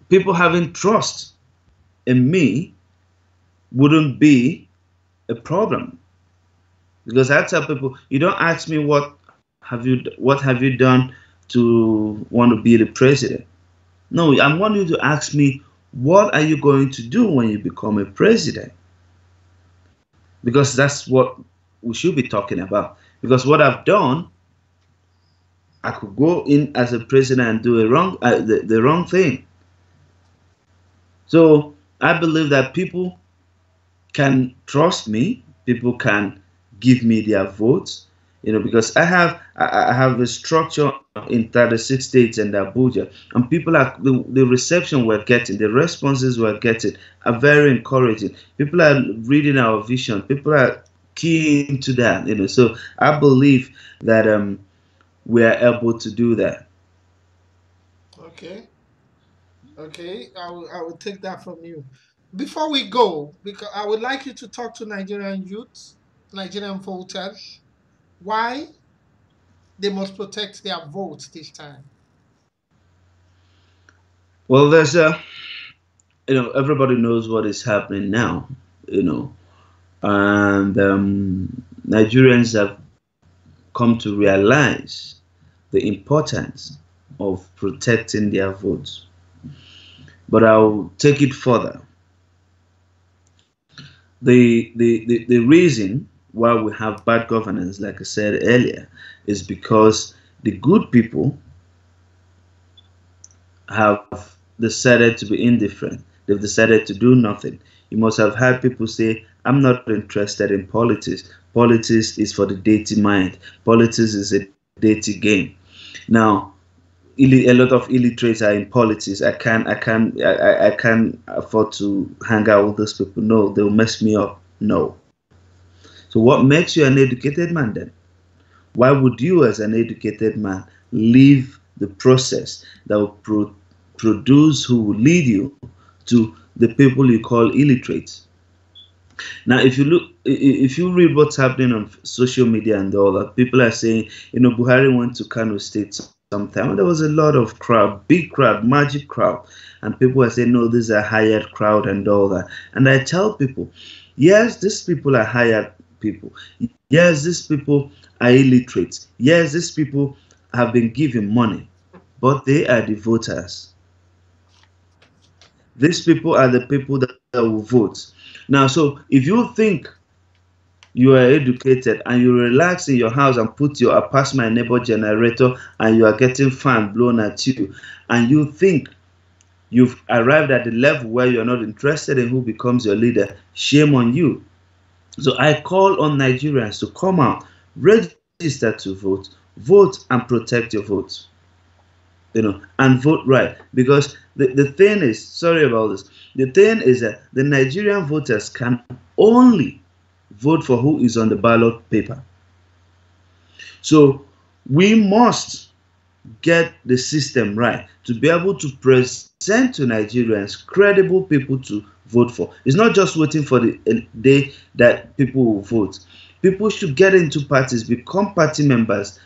people having trust in me wouldn't be a problem. Because I tell people, you don't ask me what have you done to want to be the president. No, I want you to ask me, what are you going to do when you become a president? Because that's what we should be talking about. Because what I've done, I could go in as a president and do the wrong thing. So I believe that people can trust me. People can give me their votes. Because I have a structure in 36 states and Abuja, and people are the reception we're getting, the responses we're getting are very encouraging. People are reading our vision. People are keen to that. So I believe that we are able to do that. Okay. I will take that from you. Before we go, because I would like you to talk to Nigerian youths, Nigerian voters, why they must protect their votes this time. Well, there's everybody knows what is happening now, and Nigerians have come to realize the importance of protecting their votes. But I'll take it further. The reason why we have bad governance, like I said earlier, is because the good people have decided to be indifferent. They've decided to do nothing. You must have heard people say, I'm not interested in politics. Politics is for the dirty mind. Politics is a dirty game. Now, a lot of illiterates are in politics. I can't afford to hang out with those people. No, they'll mess me up. No. So what makes you an educated man then? Why would you, as an educated man, leave the process that will produce who will lead you to the people you call illiterates? Now, if you look, if you read what's happening on social media and all that, people are saying, Buhari went to Kano State sometime, and there was a lot of crowd, big crowd, magic crowd, and people are saying, no, this is a hired crowd and all that. And I tell people, yes, these people are hired people. Yes, these people are illiterate. Yes, these people have been given money, but they are the voters. These people are the people that will vote. Now, so if you think you are educated and you relax in your house and put your pass my neighbor generator and you are getting fan blown at you, and you think you've arrived at the level where you're not interested in who becomes your leader, shame on you. So I call on Nigerians to come out, register to vote, vote and protect your vote. And vote right. Because the thing is, sorry about this, the thing is that the Nigerian voters can only vote for who is on the ballot paper. So we must get the system right to be able to present to Nigerians credible people to vote for. It's not just waiting for the day that people will vote. People should get into parties, become party members,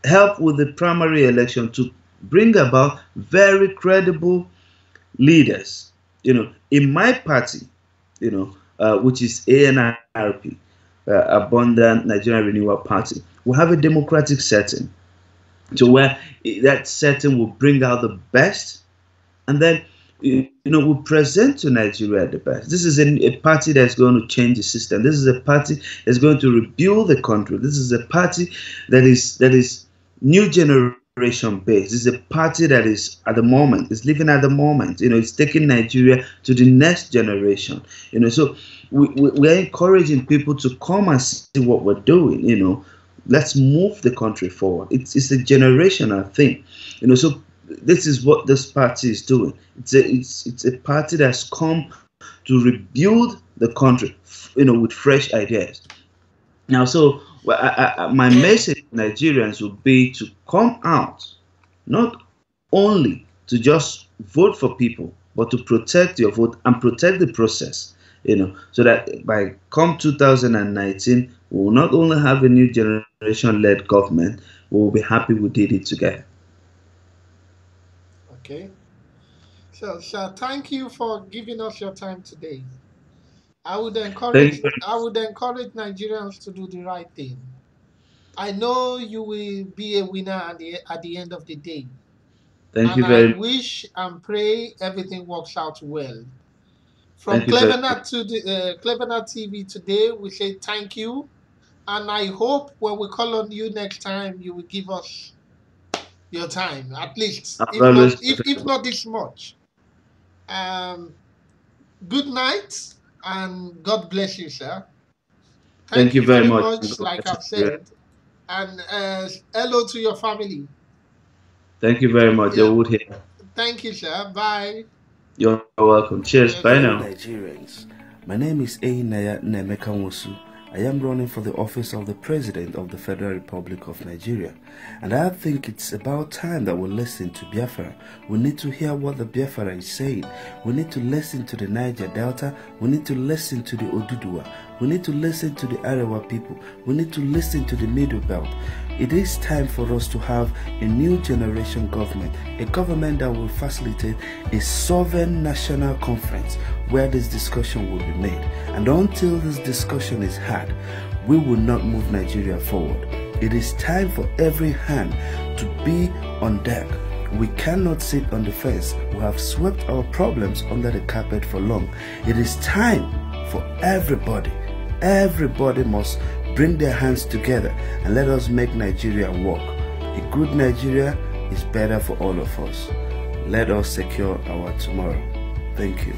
help with the primary election to bring about very credible leaders. In my party, which is ANRP, Abundant Nigerian Renewal Party, we have a democratic setting, so where that setting will bring out the best, and then we present to Nigeria the best. This is a party that's going to change the system. This is a party that's going to rebuild the country. This is a party that is new generation based. This is a party that is at the moment, is living at the moment. It's taking Nigeria to the next generation. So we're encouraging people to come and see what we're doing. Let's move the country forward. It's a generational thing. So this is what this party is doing. It's a party that's come to rebuild the country, with fresh ideas. Now, so my message to Nigerians would be to come out, not only to just vote for people, but to protect your vote and protect the process. So that by come 2019, we will not only have a new generation-led government, we will be happy we did it together. Okay. So, thank you for giving us your time today. I would encourage Nigerians to do the right thing. I know you will be a winner at the end of the day. Thank you very much. I wish and pray everything works out well. From Clevernat to the Clevernat TV today, we say thank you, and I hope when we call on you next time, you will give us your time, at least, if not this much. Good night, and God bless you, sir. Thank you very much, like I've said, and hello to your family. Thank you very much. Yeah. Here. Thank you, sir. Bye. You're welcome. Cheers. Yes. Bye now. Nigerians, my name is Enyinnaya Nnaemeka Nwosu. I am running for the office of the President of the Federal Republic of Nigeria, and I think it's about time that we listen to Biafra. We need to hear what the Biafra is saying. We need to listen to the Niger Delta. We need to listen to the Oduduwa. We need to listen to the Arewa people. We need to listen to the Middle Belt. It is time for us to have a new generation government, a government that will facilitate a sovereign national conference where this discussion will be made. And until this discussion is had, we will not move Nigeria forward. It is time for every hand to be on deck. We cannot sit on the fence. We have swept our problems under the carpet for long. It is time for everybody. Everybody must bring their hands together and let us make Nigeria work. A good Nigeria is better for all of us. Let us secure our tomorrow. Thank you.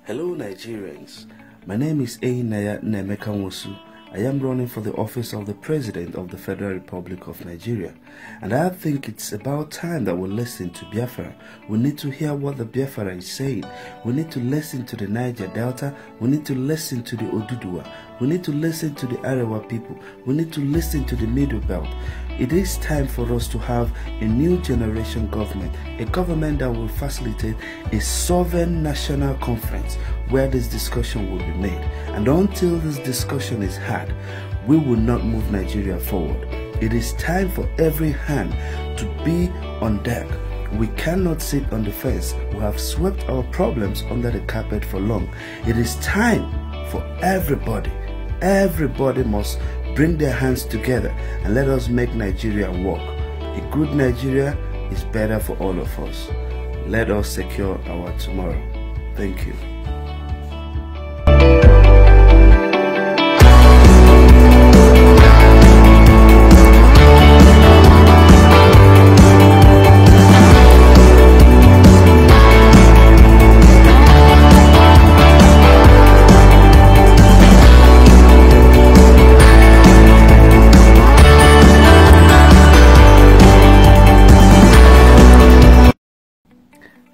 Hello Nigerians, my name is Enyinnaya Nnaemeka Nwosu. I am running for the office of the President of the Federal Republic of Nigeria, and I think it's about time that we listen to Biafra. We need to hear what the Biafra is saying. We need to listen to the Niger Delta. We need to listen to the Oduduwa. We need to listen to the Arewa people. We need to listen to the Middle Belt. It is time for us to have a new generation government, a government that will facilitate a sovereign national conference where this discussion will be made. And until this discussion is had, we will not move Nigeria forward. It is time for every hand to be on deck. We cannot sit on the fence. We have swept our problems under the carpet for long. It is time for everybody. Everybody must bring their hands together and let us make Nigeria work. A good Nigeria is better for all of us. Let us secure our tomorrow. Thank you.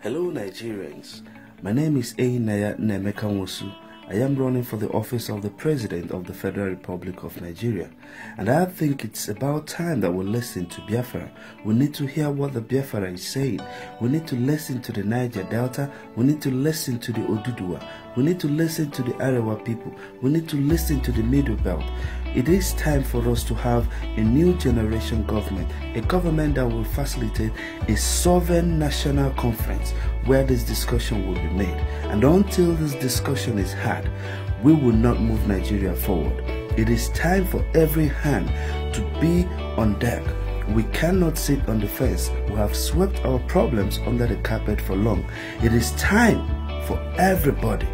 Hello Nigerians, my name is Enyinnaya Nnaemeka Nwosu. I am running for the office of the President of the Federal Republic of Nigeria, and I think it's about time that we listen to Biafra. We need to hear what the Biafra is saying. We need to listen to the Niger Delta. We need to listen to the Oduduwa. We need to listen to the Arewa people. We need to listen to the Middle Belt. It is time for us to have a new generation government, a government that will facilitate a sovereign national conference where this discussion will be made. And until this discussion is had, we will not move Nigeria forward. It is time for every hand to be on deck. We cannot sit on the fence. We have swept our problems under the carpet for long. It is time for everybody.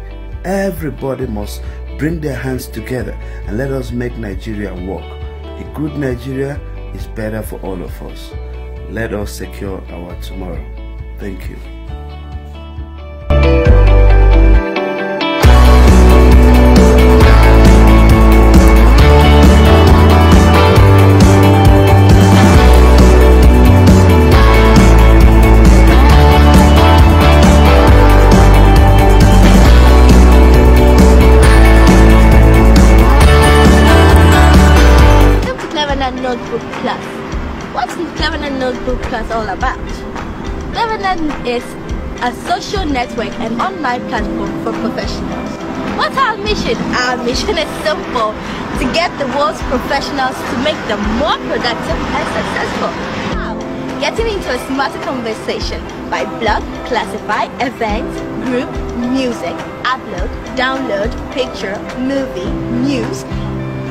Everybody must bring their hands together and let us make Nigeria work. A good Nigeria is better for all of us. Let us secure our tomorrow. Thank you. Notebook Plus. What's Cleveland Notebook Plus all about? Cleveland is a social network and online platform for professionals. What's our mission? Our mission is simple: to get the world's professionals to make them more productive and successful. How? Getting into a smarter conversation by blog, classify, events, group, music, upload, download, picture, movie, news,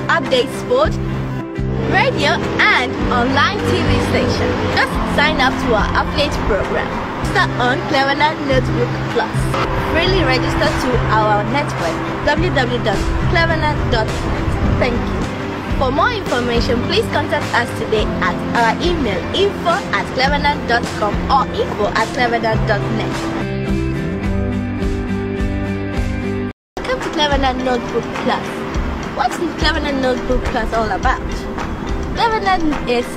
update, sport, radio and online TV station. Just sign up to our affiliate program. Start on Cleveland Notebook Plus. Freely register to our network www.cleveland.net. Thank you. For more information, please contact us today at our email info@cleveland.com or info@cleveland.net. Welcome to Cleveland Notebook Plus. What's Cleveland Notebook Plus all about? Cleveland is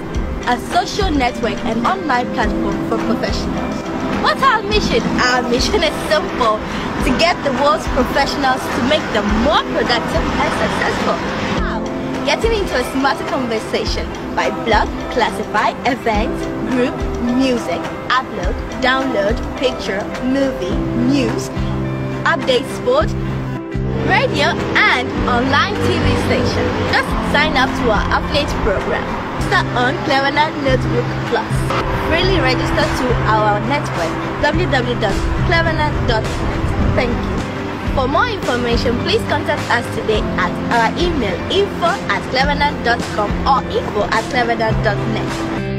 a social network and online platform for professionals. What's our mission? Our mission is simple: to get the world's professionals to make them more productive and successful. How? Getting into a smarter conversation by blog, classify, events, group, music, upload, download, picture, movie, news, update, sport, radio and online TV station. Just sign up to our affiliate program. Start on Cleveland Notebook Plus. Freely register to our network www.cleveland.net. Thank you. For more information, please contact us today at our email info@cleveland.com or info@cleveland.net.